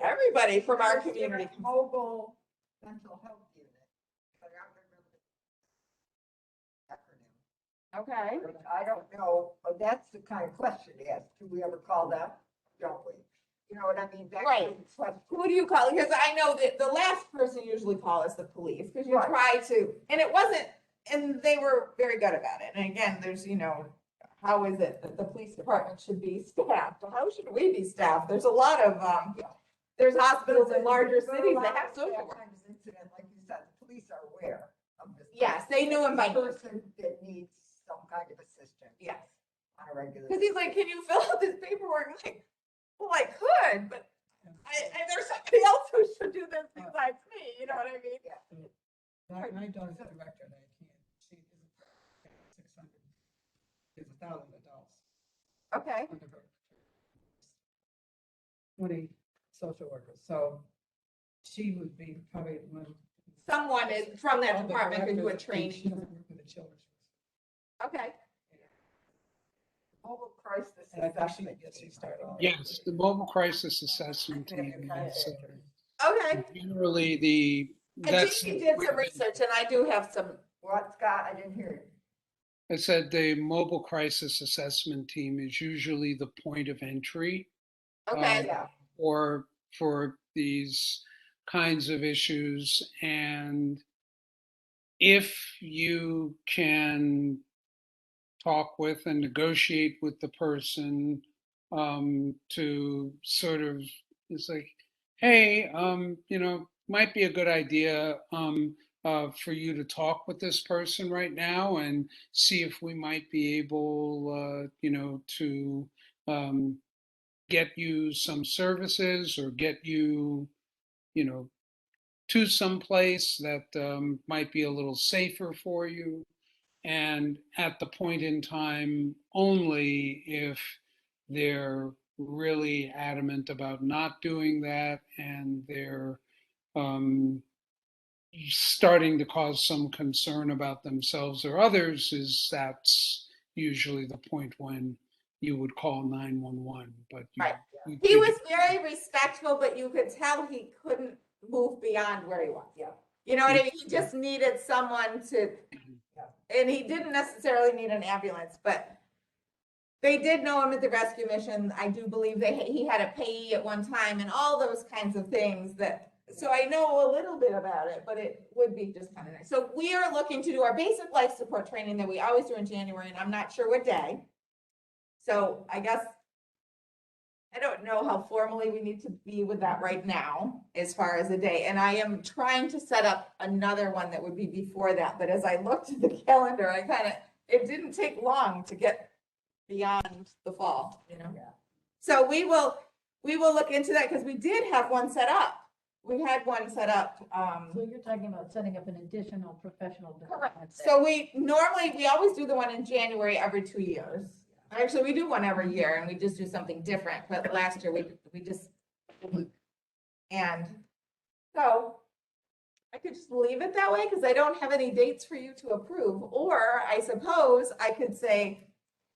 Speaker 4: everybody from our community.
Speaker 1: Mobile mental health unit. But I don't remember the acronym.
Speaker 4: Okay.
Speaker 1: But I don't know, but that's the kind of question to ask. Do we ever call that? Don't we? You know what I mean? That
Speaker 4: Right.
Speaker 1: kind of question.
Speaker 4: Who do you call? Because I know that the last person usually call is the police, because you
Speaker 1: Right.
Speaker 4: try to, and it wasn't, and they were very good about it. And again, there's, how is it that the police department should be staffed? How should we be staffed? There's a lot of, there's hospitals in larger cities that have social
Speaker 1: That
Speaker 4: work.
Speaker 1: kind of incident, like you said, the police are aware of this.
Speaker 4: Yes, they knew him by name.
Speaker 1: Person that needs some kind of assistance
Speaker 4: Yes.
Speaker 1: on a regular.
Speaker 4: Because he's like, can you fill out this paperwork? I'm like, well, I could, but there's somebody else who should do this besides me. You know what I mean?
Speaker 7: My daughter's a director, and I can't, she is 600, there's 1,000 adults
Speaker 4: Okay.
Speaker 7: under her. 20 social workers, so she would be probably one.
Speaker 4: Someone is from that
Speaker 7: of the
Speaker 4: department could do a
Speaker 7: directors, and
Speaker 4: training.
Speaker 7: She doesn't work with the children.
Speaker 4: Okay.
Speaker 1: Mobile crisis
Speaker 7: And I think she
Speaker 1: assessment.
Speaker 7: gets, she started off.
Speaker 2: Yes, the mobile crisis assessment team is
Speaker 4: Okay.
Speaker 2: generally
Speaker 4: And
Speaker 2: that's.
Speaker 4: Jamie did some research, and I do have some.
Speaker 1: What, Scott? I didn't hear you.
Speaker 2: I said the mobile crisis assessment team is usually the point of entry.
Speaker 4: Okay.
Speaker 1: Yeah.
Speaker 2: Or for these kinds of issues. And if you can talk with and negotiate with the person to sort of, it's like, hey, might be a good idea for you to talk with this person right now and see if we might be able, to get you some services or get you, to some place that might be a little safer for you. And at the point in time, only if they're really adamant about not doing that and they're starting to cause some concern about themselves or others, that's usually the point when you would call 911. But
Speaker 4: Right. He was very respectful, but you could tell he couldn't move beyond where he was.
Speaker 1: Yeah.
Speaker 4: You know what I mean? He just needed someone to, and he didn't necessarily need an ambulance, but they did know him at the rescue mission. I do believe he had a payee at one time and all those kinds of things so I know a little bit about it, but it would be just kind of nice. So we are looking to do our basic life support training that we always do in January, and I'm not sure what day. So I guess I don't know how formally we need to be with that right now as far as a day. And I am trying to set up another one that would be before that. But as I looked at the calendar, it didn't take long to get beyond the fall,
Speaker 1: Yeah.
Speaker 4: So we will look into that, because we did have one set up. We had one set up.
Speaker 5: So you're talking about setting up an additional professional development.
Speaker 4: So we always do the one in January every 2 years. Actually, we do one every year, and we just do something different, but last year we just, and so I could just leave it that way because I don't have any dates for you to approve. Or I suppose I could say,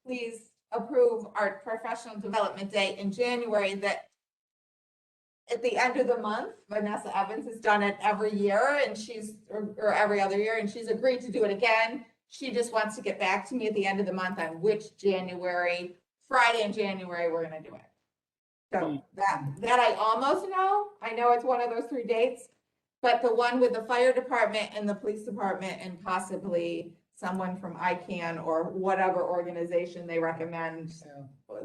Speaker 4: please approve our professional development day in January that at the end of the month, Vanessa Evans has done it every year and or every other year, and she's agreed to do it again. She just wants to get back to me at the end of the month on which Friday in January, we're gonna do it. So that I almost know. I know it's one of those 3 dates. But the one with the fire department and the police department and possibly someone from ICANN or whatever organization they recommend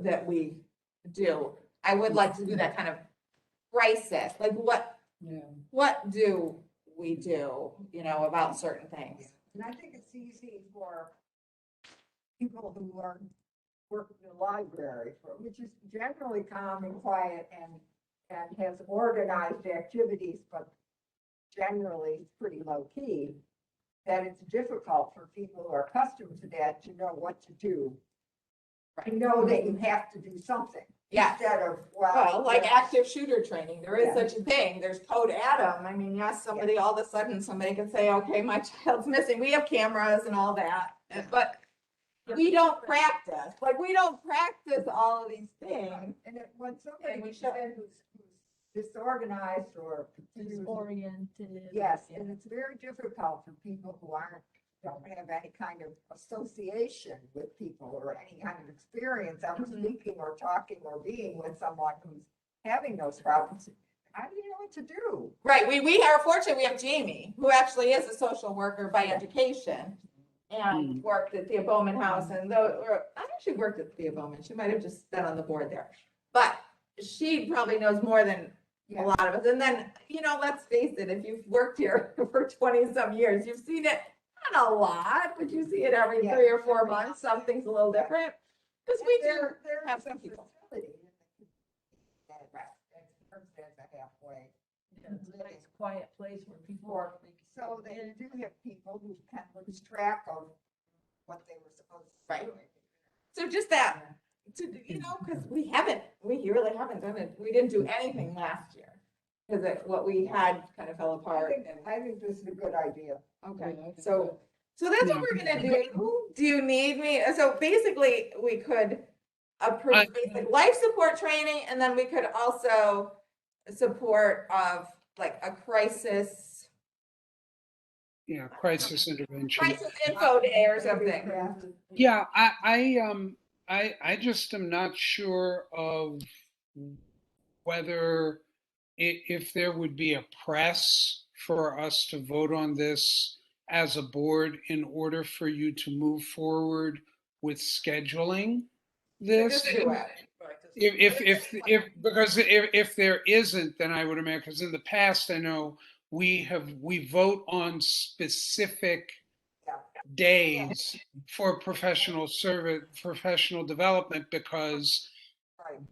Speaker 4: that we do. I would like to do that kind of crisis, like what do we do, about certain things?
Speaker 1: And I think it's easy for people who are working in the library, which is generally calm and quiet and has organized activities, but generally it's pretty low key, that it's difficult for people who are accustomed to that to know what to do. To know that you have to do something.
Speaker 4: Yeah.
Speaker 1: Instead of,
Speaker 4: Well, like
Speaker 1: yeah.
Speaker 4: active shooter training, there is
Speaker 1: Yeah.
Speaker 4: such a thing. There's Code Adam. I mean, yes, all of a sudden somebody can say, okay, my child's missing. We have cameras and all that, but we don't practice. Like, we don't practice all of these things.
Speaker 1: And when somebody
Speaker 4: And we
Speaker 1: comes
Speaker 4: should.
Speaker 1: in who's disorganized or confused,
Speaker 5: Disoriented.
Speaker 1: yes,
Speaker 5: Yeah.
Speaker 1: and it's very difficult for people who don't have any kind of association with people or any kind of experience of speaking or talking or being with someone who's having those problems. How do you know what to do?
Speaker 4: Right, we are fortunate, we have Jamie, who actually is a social worker by education. And worked at Thea Bowman House I actually worked at Thea Bowman, she might have just been on the board there. But she probably knows more than a lot of us, and then, let's face it, if you've worked here for 20-some years, you've seen it, not a lot, but you see it every 3 or 4 months, something's a little different. Because we do
Speaker 1: There
Speaker 4: have
Speaker 1: is
Speaker 4: some
Speaker 1: a
Speaker 4: people.
Speaker 1: facility that serves as a halfway.
Speaker 5: Yeah, it's a nice quiet place where people are.
Speaker 1: So they do have people who can lose track of what they were supposed to
Speaker 4: Right.
Speaker 1: do.
Speaker 4: So just that, because we really haven't done it. We didn't do anything last year. Because what we had kind of fell apart.
Speaker 1: I think this is a good idea.
Speaker 4: Okay, so that's what we're gonna do. Do you need me? So basically, we could approve basic life support training, and then we could also support of like a crisis
Speaker 2: intervention.
Speaker 4: info day or something.
Speaker 2: Yeah, I just am not sure of whether if there would be a press for us to vote on this as a board in order for you to move forward with scheduling this.
Speaker 4: Just do it.
Speaker 2: If there isn't, then I would imagine, because in the past I know we vote on specific days for professional development, because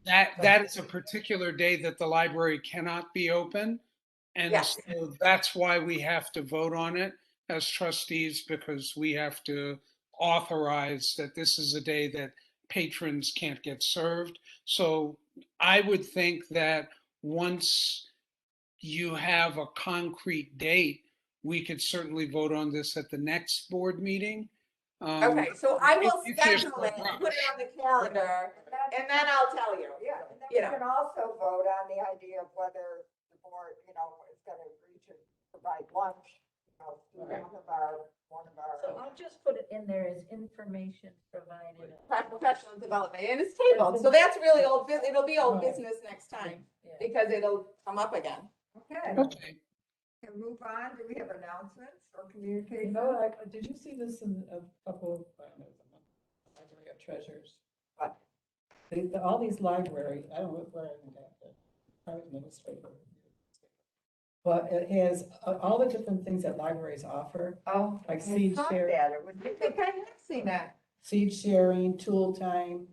Speaker 2: that is a particular day that the library cannot be open. And
Speaker 4: Yes.
Speaker 2: so that's why we have to vote on it as trustees, because we have to authorize that this is a day that patrons can't get served. So I would think that once you have a concrete date, we could certainly vote on this at the next board meeting.
Speaker 4: Okay, so I will
Speaker 2: if there's
Speaker 4: schedule
Speaker 2: no
Speaker 4: it,
Speaker 2: rush.
Speaker 4: put it on the calendar, and then I'll tell you.
Speaker 1: Yeah, and then
Speaker 4: You
Speaker 1: we
Speaker 4: know.
Speaker 1: can also vote on the idea of whether the board, is gonna agree to provide lunch, to one of
Speaker 5: So
Speaker 1: our.
Speaker 5: I'll just put it in there as information provided.
Speaker 4: Professional development, and it's tabled, so that's really it'll be old
Speaker 5: Right.
Speaker 4: business next time,
Speaker 5: Yeah.
Speaker 4: because it'll come up again.
Speaker 1: Okay,
Speaker 2: Okay.
Speaker 1: can move on. Do we have announcements or communication?
Speaker 7: Did you see this in a couple of, library of treasures?
Speaker 1: What?
Speaker 7: All these libraries, I don't know where I got that, private administrator. But it has all the different things that libraries offer,
Speaker 4: Oh,
Speaker 7: like
Speaker 1: I
Speaker 7: seed
Speaker 1: thought
Speaker 7: share,
Speaker 1: that it would
Speaker 4: I
Speaker 1: be.
Speaker 4: think I have seen that.
Speaker 7: seed sharing, tool time.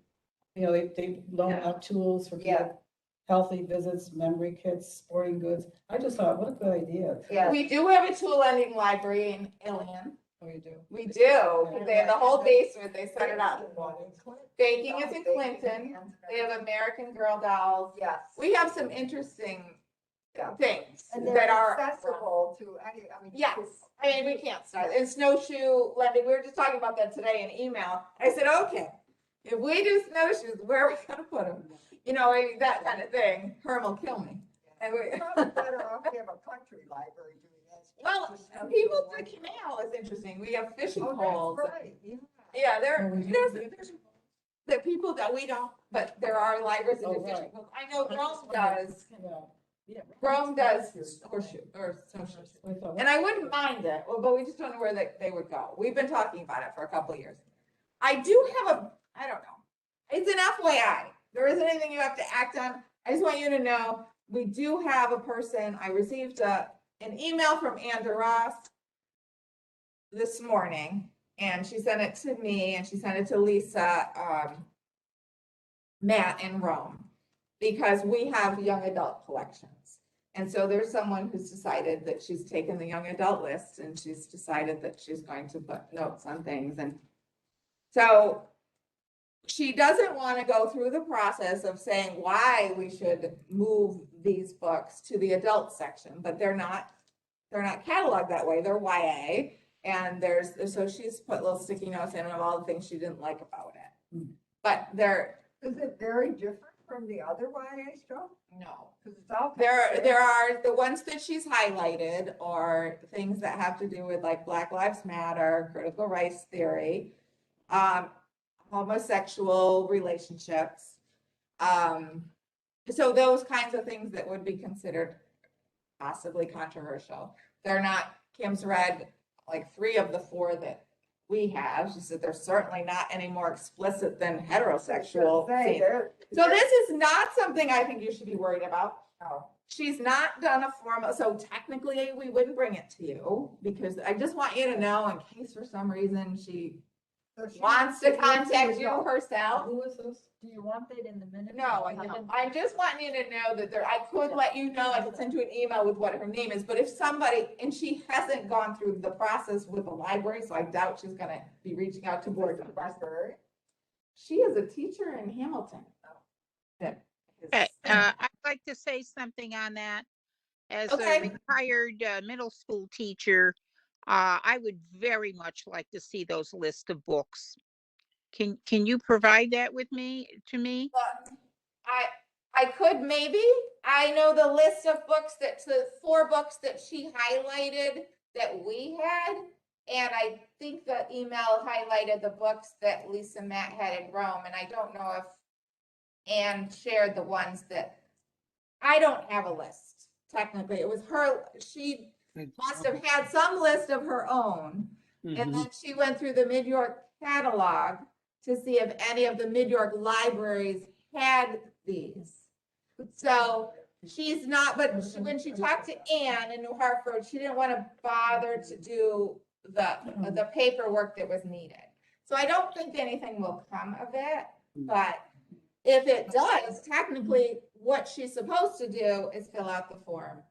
Speaker 7: They loan
Speaker 4: Yeah.
Speaker 7: out tools for
Speaker 1: Yeah.
Speaker 7: people, healthy visits, memory kits, sporting goods. I just thought, what a good idea.
Speaker 1: Yeah.
Speaker 4: We do have a tool lending library in Ilion.
Speaker 7: Oh, you do?
Speaker 4: We do. They have the whole basement. They set it up. Baking is in
Speaker 1: Oh,
Speaker 4: Clinton. They have American Girl dolls.
Speaker 1: Yes.
Speaker 4: We have some interesting
Speaker 1: Yeah.
Speaker 4: things
Speaker 1: And
Speaker 4: that
Speaker 1: they're
Speaker 4: are.
Speaker 1: accessible to any, I mean.
Speaker 4: Yes, I mean, we can't start, and snowshoe lending, we were just talking about that today in email. I said, okay, if we do snowshoes, where are we gonna put them? You know, I mean, that kind of thing, Herm will kill me. And we,
Speaker 1: It's probably better off to have a country library doing this.
Speaker 4: well,
Speaker 1: Just have
Speaker 4: people,
Speaker 1: the
Speaker 4: the
Speaker 1: one-
Speaker 4: canal is interesting, we have fishing
Speaker 1: Oh,
Speaker 4: poles.
Speaker 1: that's right, yeah.
Speaker 4: Yeah,
Speaker 7: Oh, we do?
Speaker 4: there's the people that we don't, but there are libraries that
Speaker 7: Oh,
Speaker 4: do fishing
Speaker 7: right.
Speaker 4: poles. I know Rome does,
Speaker 7: Yeah.
Speaker 4: Rome does horseshoe, or snowshoes. And I wouldn't mind it, but we just don't know where they would go. We've been talking about it for a couple of years. I do have I don't know. It's an FYI. There isn't anything you have to act on. I just want you to know, we do have a person, I received an email from Andrew Ross this morning, and she sent it to me, and she sent it to Lisa, Matt in Rome, because we have young adult collections. And so there's someone who's decided that she's taken the young adult list and she's decided that she's going to put notes on things. And so she doesn't want to go through the process of saying why we should move these books to the adult section, but they're not cataloged that way. They're YA. And so she's put little sticky notes in of all the things she didn't like about it. But
Speaker 1: Is it very different from the other YA stuff?
Speaker 4: no.
Speaker 1: Because it's all.
Speaker 4: There are the ones that she's highlighted are things that have to do with like Black Lives Matter, critical race theory, homosexual relationships. So those kinds of things that would be considered possibly controversial. They're not, Kim's read like 3 of the 4 that we have. She said they're certainly not any more explicit than heterosexual scenes. So this is not something I think you should be worried about.
Speaker 1: No.
Speaker 4: She's not done a formal, so technically we wouldn't bring it to you because I just want you to know in case for some reason she wants to contact you herself.
Speaker 7: Who is this?
Speaker 5: Do you want that in the minutes?
Speaker 4: No, I don't. I just want you to know that I could let you know, I could send you an email with what her name is, but if somebody, and she hasn't gone through the process with the library, so I doubt she's gonna be reaching out to board members. She is a teacher in Hamilton. That is-
Speaker 3: Okay, I'd like to say something on that. As
Speaker 4: Okay.
Speaker 3: a retired middle school teacher, I would very much like to see those list of books. Can you provide that to me?
Speaker 4: I could maybe, I know the list of books the 4 books that she highlighted that we had. And I think the email highlighted the books that Lisa Matt had in Rome, and I don't know if Anne shared the ones that, I don't have a list, technically. It was her, she must have had some list of her own. And
Speaker 2: Mhm.
Speaker 4: then she went through the Mid-York catalog to see if any of the Mid-York libraries had these. So she's not, but when she talked to Anne in New Hartford, she didn't want to bother to do the paperwork that was needed. So I don't think anything will come of it, but if it does, technically what she's supposed to do is fill out the form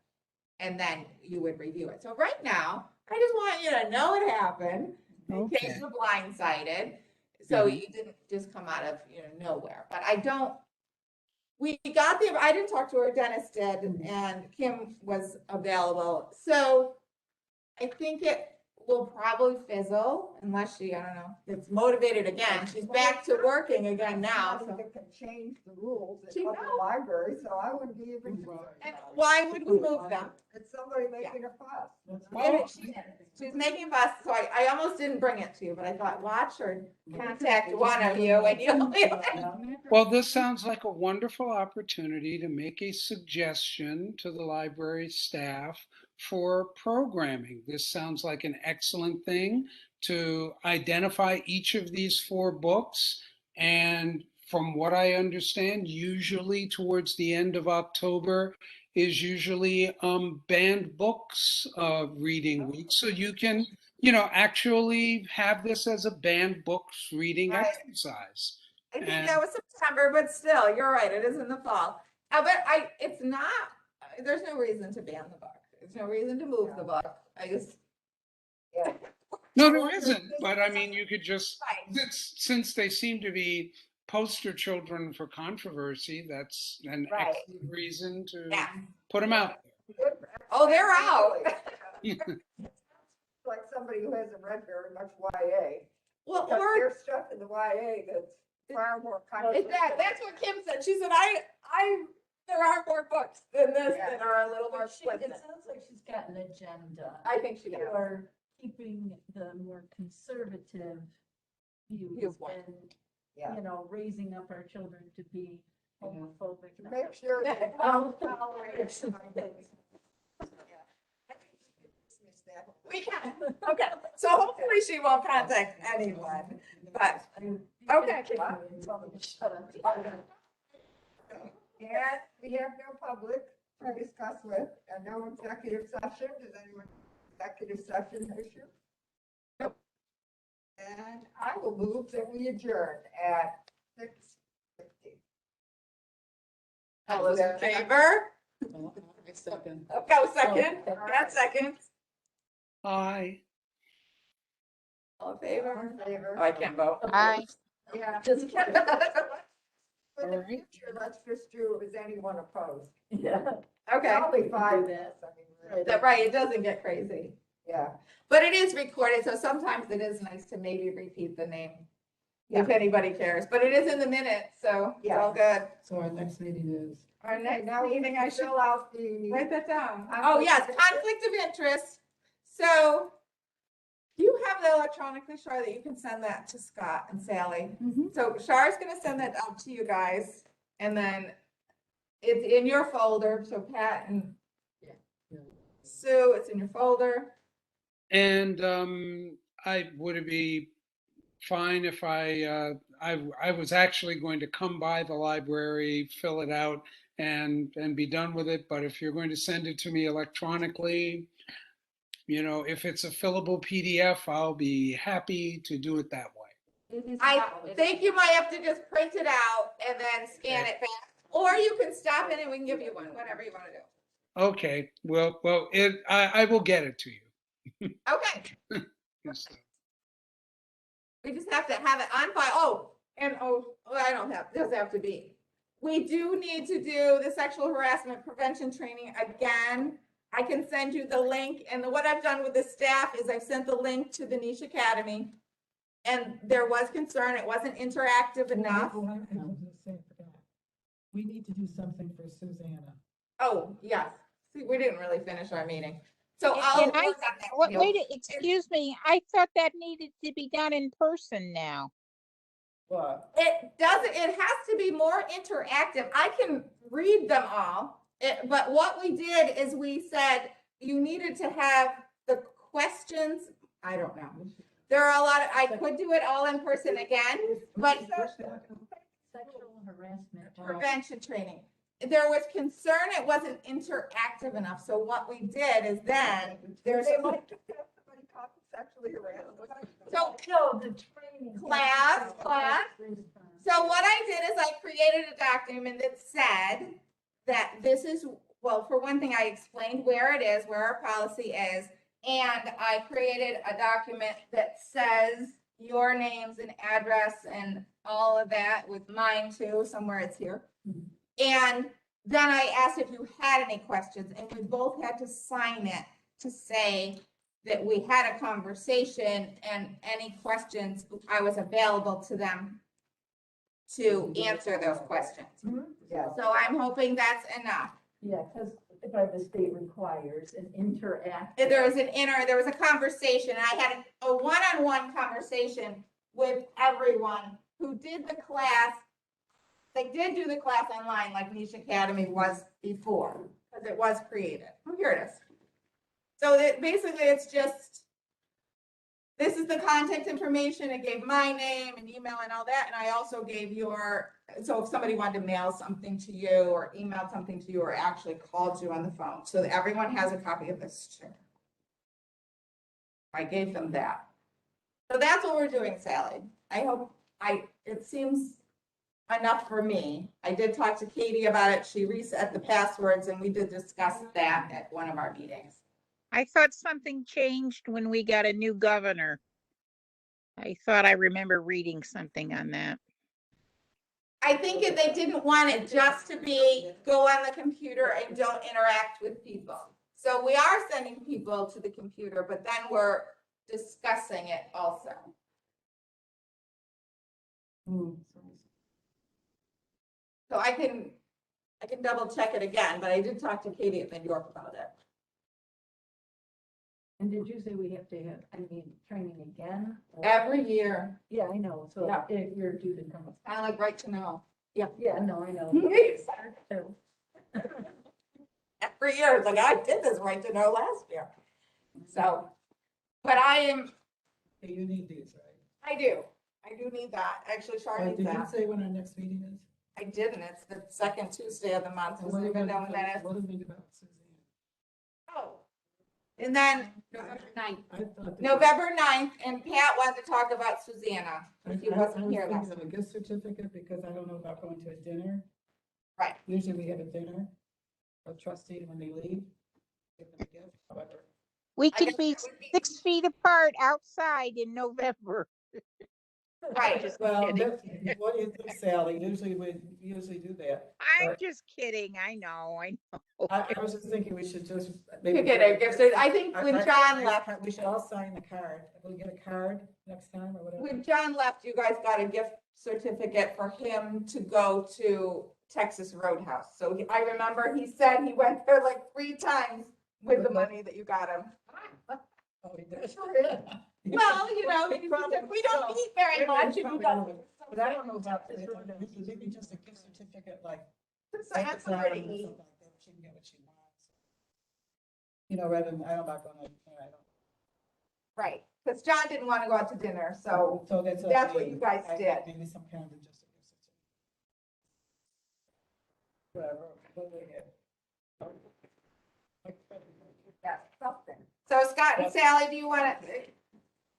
Speaker 4: and then you would review it. So right now, I just want you to know it happened in case
Speaker 2: Okay.
Speaker 4: you're blindsided. So you didn't just come out of, nowhere, but I didn't talk to her, Dennis did, and Kim was available. So I think it will probably fizzle unless she, I don't know, gets motivated again. She's back to working again now.
Speaker 1: Somebody that can change the rules
Speaker 4: She
Speaker 1: in other
Speaker 4: knows.
Speaker 1: libraries, so I wouldn't be even.
Speaker 4: And why would we move them?
Speaker 1: It's somebody making a fuss.
Speaker 4: And she's making a fuss, so I almost didn't bring it to you, but I thought, watch her contact one of you and you'll be like,
Speaker 2: Well, this sounds like a wonderful opportunity to make a suggestion to the library staff for programming. This sounds like an excellent thing to identify each of these 4 books. And from what I understand, usually towards the end of October is usually banned books reading week. So you can, actually have this as a banned books reading
Speaker 4: Right.
Speaker 2: exercise.
Speaker 4: I think that was September, but still, you're right, it is in the fall. But it's not, there's no reason to ban the book. There's no reason to move the book. I just.
Speaker 1: Yeah.
Speaker 2: No, there isn't. But I mean, you could just,
Speaker 4: Right.
Speaker 2: since they seem to be poster children for controversy, that's an
Speaker 4: Right.
Speaker 2: excellent reason to
Speaker 4: Yeah.
Speaker 2: put them out there.
Speaker 4: Oh, they're out.
Speaker 1: Like somebody who hasn't read very much YA.
Speaker 4: Well,
Speaker 1: Because
Speaker 4: or
Speaker 1: there's stuff in the YA that's far more
Speaker 4: it's
Speaker 1: complicated.
Speaker 4: that's what Kim said. She said, there are more books than this that are a little more
Speaker 5: But she, it
Speaker 4: explicit.
Speaker 5: sounds like she's got an agenda.
Speaker 4: I think she does.
Speaker 5: For keeping the more conservative views
Speaker 4: Viewpoint.
Speaker 5: and,
Speaker 1: Yeah.
Speaker 5: you know, raising up our children to be homophobic.
Speaker 1: To make sure that tolerate some things.
Speaker 4: We can, okay, so hopefully she won't contact anyone, but, okay.
Speaker 1: And we have no public to discuss with, and no executive session. Does anyone executive session issue? Nope. And I will move that we adjourn at 6:50.
Speaker 4: All those in favor?
Speaker 7: I second.
Speaker 4: Go second, got second,
Speaker 2: Aye.
Speaker 4: all in favor?
Speaker 1: All in favor?
Speaker 4: Oh, I can't vote.
Speaker 3: Aye.
Speaker 1: Yeah.
Speaker 5: Just
Speaker 1: For the
Speaker 2: All right.
Speaker 1: future, let's just do, is anyone opposed?
Speaker 5: Yeah.
Speaker 4: Okay,
Speaker 1: Probably five.
Speaker 5: Do that.
Speaker 1: I mean, really.
Speaker 4: That- right, it doesn't get crazy,
Speaker 1: Yeah.
Speaker 4: but it is recorded, so sometimes it is nice to maybe repeat the name. If anybody cares, but it is in the minutes, so it's all good.
Speaker 7: So our next meeting is,
Speaker 4: Our
Speaker 1: Okay,
Speaker 4: next
Speaker 1: now we
Speaker 4: meeting, I should
Speaker 1: fill out the.
Speaker 4: write that down.
Speaker 1: Conflict
Speaker 4: Oh, yes,
Speaker 1: of interest.
Speaker 4: conflict of interest. So you have the electronically, Shar, that you can send that to Scott and Sally. So Shar's gonna send that out to you guys, and then it's in your folder, so Pat and Sue, it's in your folder.
Speaker 2: And would it be fine if I was actually going to come by the library, fill it out and be done with it. But if you're going to send it to me electronically, you know, if it's a fillable PDF, I'll be happy to do it that way.
Speaker 4: I think you might have to just print it out and then scan it back, or you can stop in and we can give you one, whatever you wanna do.
Speaker 2: Okay, well, I will get it to you.
Speaker 4: Okay,
Speaker 2: Yes.
Speaker 4: we just have to have it on file. Oh, and I don't have, doesn't have to be. We do need to do the sexual harassment prevention training again. I can send you the link, and what I've done with the staff is I've sent the link to the Niche Academy. And there was concern, it wasn't interactive enough.
Speaker 7: I was gonna say, I forgot. We need to do something for Susanna.
Speaker 4: Oh, yes, see, we didn't really finish our meeting. So
Speaker 3: And-
Speaker 4: I'll
Speaker 3: and I-
Speaker 4: work on that.
Speaker 3: Excuse me, I thought that needed to be done in person now.
Speaker 7: But
Speaker 4: It doesn't, it has to be more interactive. I can read them all. But what we did is we said you needed to have the questions, I don't know. There are a lot of, I could do it all in person again, but
Speaker 5: Sexual harassment.
Speaker 4: prevention training. There was concern it wasn't interactive enough. So what we did is then there's
Speaker 1: They like to have somebody caught sexually harassed.
Speaker 4: so
Speaker 5: No, the training.
Speaker 4: Class. So what I did is I created a document that said that this is, well, for one thing, I explained where it is, where our policy is. And I created a document that says your names and address and all of that with mine too, somewhere it's here. And then I asked if you had any questions, and we both had to sign it to say that we had a conversation, and any questions, I was available to them to answer those questions.
Speaker 1: Yeah.
Speaker 4: So I'm hoping that's enough.
Speaker 5: Yeah, because by the state requires an interactive.
Speaker 4: There was a conversation, I had a one-on-one conversation with everyone who did the class. They did do the class online like Niche Academy was before, because it was created. Oh, here it is. So that basically it's just, this is the contact information. It gave my name and email and all that. And I also gave your, so if somebody wanted to mail something to you or email something to you or actually called you on the phone, so that everyone has a copy of this too. I gave them that. So that's what we're doing, Sally. I hope it seems enough for me. I did talk to Katie about it. She reset the passwords and we did discuss that at one of our meetings.
Speaker 3: I thought something changed when we got a new governor. I thought I remember reading something on that.
Speaker 4: I think if they didn't want it just to be go on the computer and don't interact with people. So we are sending people to the computer, but then we're discussing it also. So I can double check it again, but I did talk to Katie at New York about it.
Speaker 5: And did you say we have to have, I mean, training again? or-
Speaker 4: Every year,
Speaker 5: Yeah, I know, so
Speaker 4: Yeah.
Speaker 5: if you're due to come.
Speaker 4: kind of like right to know.
Speaker 5: Yeah, no, I know. So,
Speaker 4: Every year, it's like, I did this right to know last year. So, but
Speaker 7: You need these, right?
Speaker 4: I do need that. Actually, Char needs
Speaker 7: Did you
Speaker 4: that.
Speaker 7: say when our next meeting is?
Speaker 4: I didn't. It's the second Tuesday of the month.
Speaker 7: And
Speaker 4: Doesn't
Speaker 7: what
Speaker 4: even know
Speaker 7: about-
Speaker 4: when that is.
Speaker 7: What do we do about Suzanne?
Speaker 4: Oh. And then
Speaker 6: November 9th.
Speaker 7: I thought that-
Speaker 4: November 9th, and Pat wanted to talk about Susanna. He
Speaker 7: I
Speaker 4: wasn't
Speaker 7: was
Speaker 4: here
Speaker 7: thinking
Speaker 4: last.
Speaker 7: of a gift certificate because I don't know about going to a dinner.
Speaker 4: Right.
Speaker 7: Usually we have a dinner, a trustee when they leave. Give them a gift, however.
Speaker 3: We
Speaker 4: I
Speaker 3: could
Speaker 4: guess
Speaker 3: be
Speaker 4: it would be-
Speaker 3: 6 feet apart outside in November.
Speaker 4: Right.
Speaker 3: Just
Speaker 7: Well,
Speaker 3: kidding.
Speaker 7: what do you think, Sally? Usually we do that.
Speaker 3: I'm
Speaker 7: But
Speaker 3: just kidding. I know.
Speaker 7: I was just thinking we should just.
Speaker 4: You get a gift cert- I think when John left,
Speaker 7: We should all sign the card. We'll get a card next time or whatever.
Speaker 4: when John left, you guys got a gift certificate for him to go to Texas Roadhouse. So I remember he said he went there like 3 times with the money that you got him.
Speaker 7: Oh, he did.
Speaker 4: Well, you know,
Speaker 7: He probably
Speaker 4: we don't
Speaker 7: will.
Speaker 4: eat very much. and we got-
Speaker 7: But I don't know about, maybe just a gift certificate, like.
Speaker 4: It's like for her to eat.
Speaker 7: She can get what she wants. You know, rather than, I don't know, I don't.
Speaker 4: Right, because John didn't want to go out to dinner, so
Speaker 7: So
Speaker 4: that's what you guys did.
Speaker 7: Maybe some kind of just a gift certificate. Whatever, what do we get?
Speaker 4: that's something. So Scott and Sally, do you want to,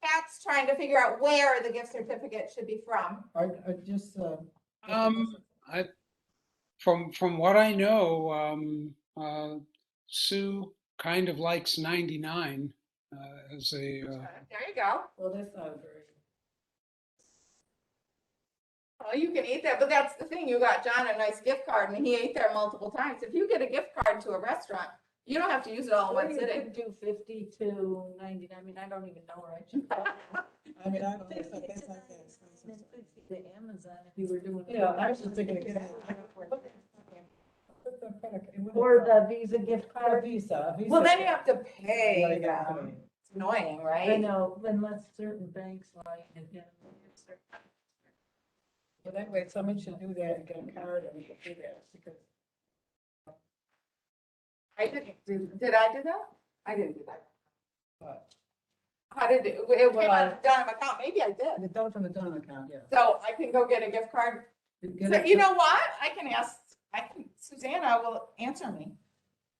Speaker 4: Pat's trying to figure out where the gift certificate should be from.
Speaker 7: Or just,
Speaker 2: From what I know, Sue kind of likes 99 as a.
Speaker 4: There you go.
Speaker 7: well, that's not very.
Speaker 4: Well, you can eat that, but that's the thing. You got John a nice gift card and he ate there multiple times. If you get a gift card to a restaurant, you don't have to use it all in one
Speaker 5: you
Speaker 4: sitting.
Speaker 5: could do 50 to 90, I mean, I don't even know where I should.
Speaker 7: I mean, I don't know,
Speaker 5: 50
Speaker 7: that's
Speaker 5: to
Speaker 7: not
Speaker 5: 90,
Speaker 7: that
Speaker 5: and 50 to Amazon if you were doing.
Speaker 7: Yeah, I was just thinking.
Speaker 5: Or the Visa gift
Speaker 7: A
Speaker 5: card.
Speaker 7: Visa.
Speaker 4: Well, then you have to
Speaker 7: Yeah,
Speaker 4: pay
Speaker 7: you gotta
Speaker 4: them.
Speaker 7: pay.
Speaker 4: It's annoying,
Speaker 5: I
Speaker 4: right?
Speaker 5: know, unless certain banks like it. Yeah.
Speaker 7: Well, that way, someone should do that and get a card and we can do that because.
Speaker 4: I did I do that? I didn't do that.
Speaker 7: But
Speaker 4: How did it came out of the Dunham account? Maybe I did.
Speaker 7: it's done from the Dunham account, yeah.
Speaker 4: So I can go get a gift card. So you know what? Susanna will answer me.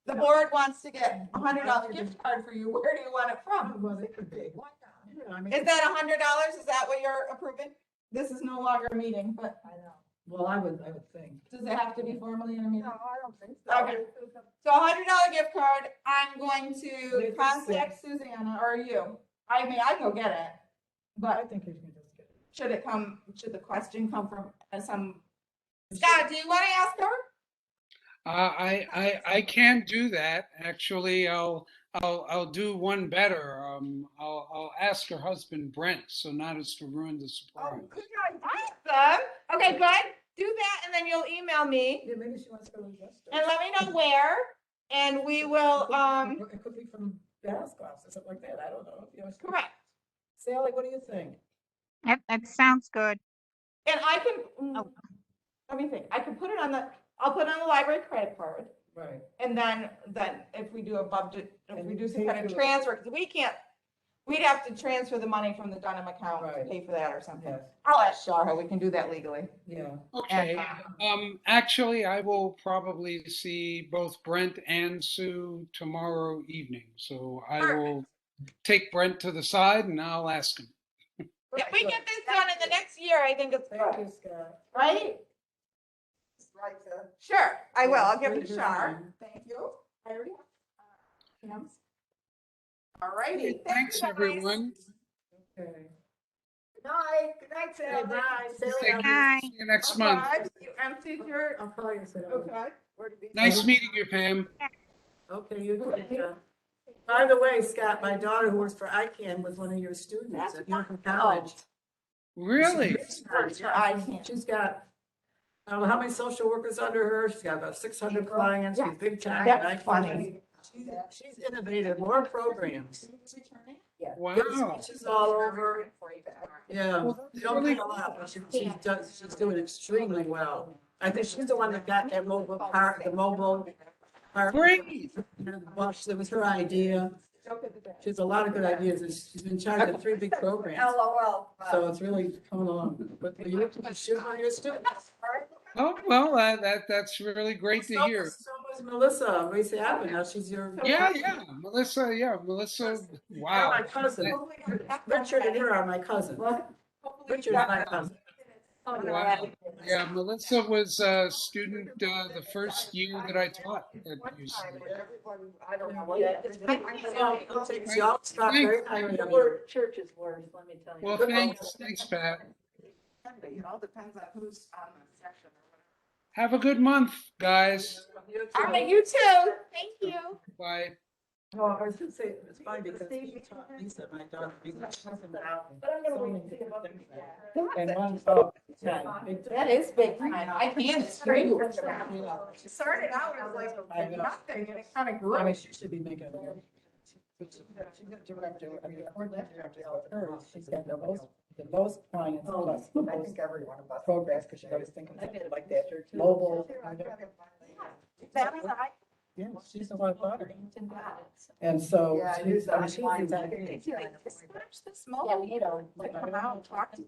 Speaker 4: The board wants to get $100 gift card for you. Where do you want it from?
Speaker 7: Well, it could be. Yeah, I mean,
Speaker 4: Is that $100? Is that what you're approving? This is no longer a meeting, but
Speaker 5: I know.
Speaker 7: well, I would think.
Speaker 4: does it have to be formally in a meeting?
Speaker 5: I don't think so.
Speaker 4: Okay. So $100 gift card, I'm going to
Speaker 7: They can
Speaker 4: contact Susanna or you. I mean, I can go get it,
Speaker 7: I
Speaker 4: but
Speaker 7: think you can just get it.
Speaker 4: should the question come from some? Scott, do you want to ask her?
Speaker 2: I can't do that. Actually, I'll do one better. I'll ask her husband Brent, so not as to ruin the surprise.
Speaker 4: Good idea. Awesome. Okay, good. Do that and then you'll email me
Speaker 7: Yeah, maybe she wants to go to the restaurant.
Speaker 4: and let me know where. And we will,
Speaker 7: It could be from Bascoff's or something like that. I don't know. You know,
Speaker 4: correct.
Speaker 7: Sally, what do you think?
Speaker 3: That sounds good.
Speaker 4: And I can,
Speaker 3: Oh.
Speaker 4: let me think. I can put it on I'll put it on the library credit card.
Speaker 7: Right.
Speaker 4: And then if we do a budget, if
Speaker 7: And
Speaker 4: we
Speaker 7: you
Speaker 4: do some
Speaker 7: pay
Speaker 4: kind of
Speaker 7: for-
Speaker 4: transfer, because we'd have to transfer the money from the Dunham account to
Speaker 7: Right.
Speaker 4: pay for that or something.
Speaker 7: Yes,
Speaker 4: I'll ask Shara, we can do that legally.
Speaker 7: yeah.
Speaker 2: Okay.
Speaker 4: And,
Speaker 2: Actually, I will probably see both Brent and Sue tomorrow evening. So I will take Brent to the side and I'll ask him.
Speaker 4: if we get this done in the next year, I think it's
Speaker 7: Thank
Speaker 4: good,
Speaker 7: you, Scott.
Speaker 4: right?
Speaker 1: Right,
Speaker 4: Sure, I will. I'll give it
Speaker 7: Raise
Speaker 4: to
Speaker 7: your
Speaker 4: Shar.
Speaker 7: hand.
Speaker 4: Thank you. I already have. Kim's. All righty.
Speaker 2: Thanks, everyone.
Speaker 7: Okay.
Speaker 1: Good night, Sally.
Speaker 7: Good night, Sally.
Speaker 2: Thank you.
Speaker 3: Bye.
Speaker 2: See you next month.
Speaker 4: You emptied your,
Speaker 7: I'll call you, Sally.
Speaker 4: okay.
Speaker 1: Where to be?
Speaker 2: Nice meeting you, Pam.
Speaker 7: Okay, you can. By the way, Scott, my daughter who works for ICANN was one of your students at York College.
Speaker 2: Really?
Speaker 1: Works for ICANN.
Speaker 7: She's got, I don't know how many social workers under her. She's got about 600 clients. She's big time.
Speaker 1: That's funny.
Speaker 7: She's innovative, more programs.
Speaker 2: Wow.
Speaker 7: She's all over. Yeah,
Speaker 2: Well, that's
Speaker 7: they don't
Speaker 2: really
Speaker 7: pay a lot, but she's doing extremely well. I think she's the one that got that mobile part, the mobile part.
Speaker 2: Great.
Speaker 7: Well, that was her idea. She has a lot of good ideas, and she's been charged with 3 big programs.
Speaker 1: LOL.
Speaker 7: So it's really coming along. But you, she was one of your students.
Speaker 2: Oh, well, that's really great to hear.
Speaker 7: So was Melissa, Race Avenue. Now she's your.
Speaker 2: Yeah, Melissa, wow.
Speaker 7: My cousin. Richard and her are my cousin. Richard is my cousin.
Speaker 2: Wow. Yeah, Melissa was a student the first year that I taught at UC.
Speaker 1: I don't know what.
Speaker 7: She all stopped very highly on you.
Speaker 5: Church is worse, let me tell you.
Speaker 2: Well, thanks, Pat.
Speaker 1: It all depends on who's on the section or whatever.
Speaker 2: Have a good month, guys.
Speaker 4: All right, you too. Thank you.
Speaker 2: Bye.
Speaker 7: No, I was gonna say, it's fine because she taught Lisa, my daughter, because she's in the house.
Speaker 1: But I'm gonna wait and see about the.
Speaker 7: And one, oh, yeah, big time.
Speaker 4: That is big time. I can't straight.
Speaker 1: She started out as like
Speaker 7: I know.
Speaker 1: nothing and it kind of
Speaker 7: I
Speaker 1: grew.
Speaker 7: mean, she should be making. She's a director, I mean, her director, hers, she's got the most clients plus the
Speaker 1: I
Speaker 7: most
Speaker 1: think every one of us.
Speaker 7: programs, because she's always thinking something like that, mobile. Yeah, she's the one who thought of it. And so.
Speaker 1: Yeah, I
Speaker 7: she's-
Speaker 1: do
Speaker 7: I mean,
Speaker 1: that.
Speaker 7: she's exactly.
Speaker 1: Yeah, you know, like come out and talk to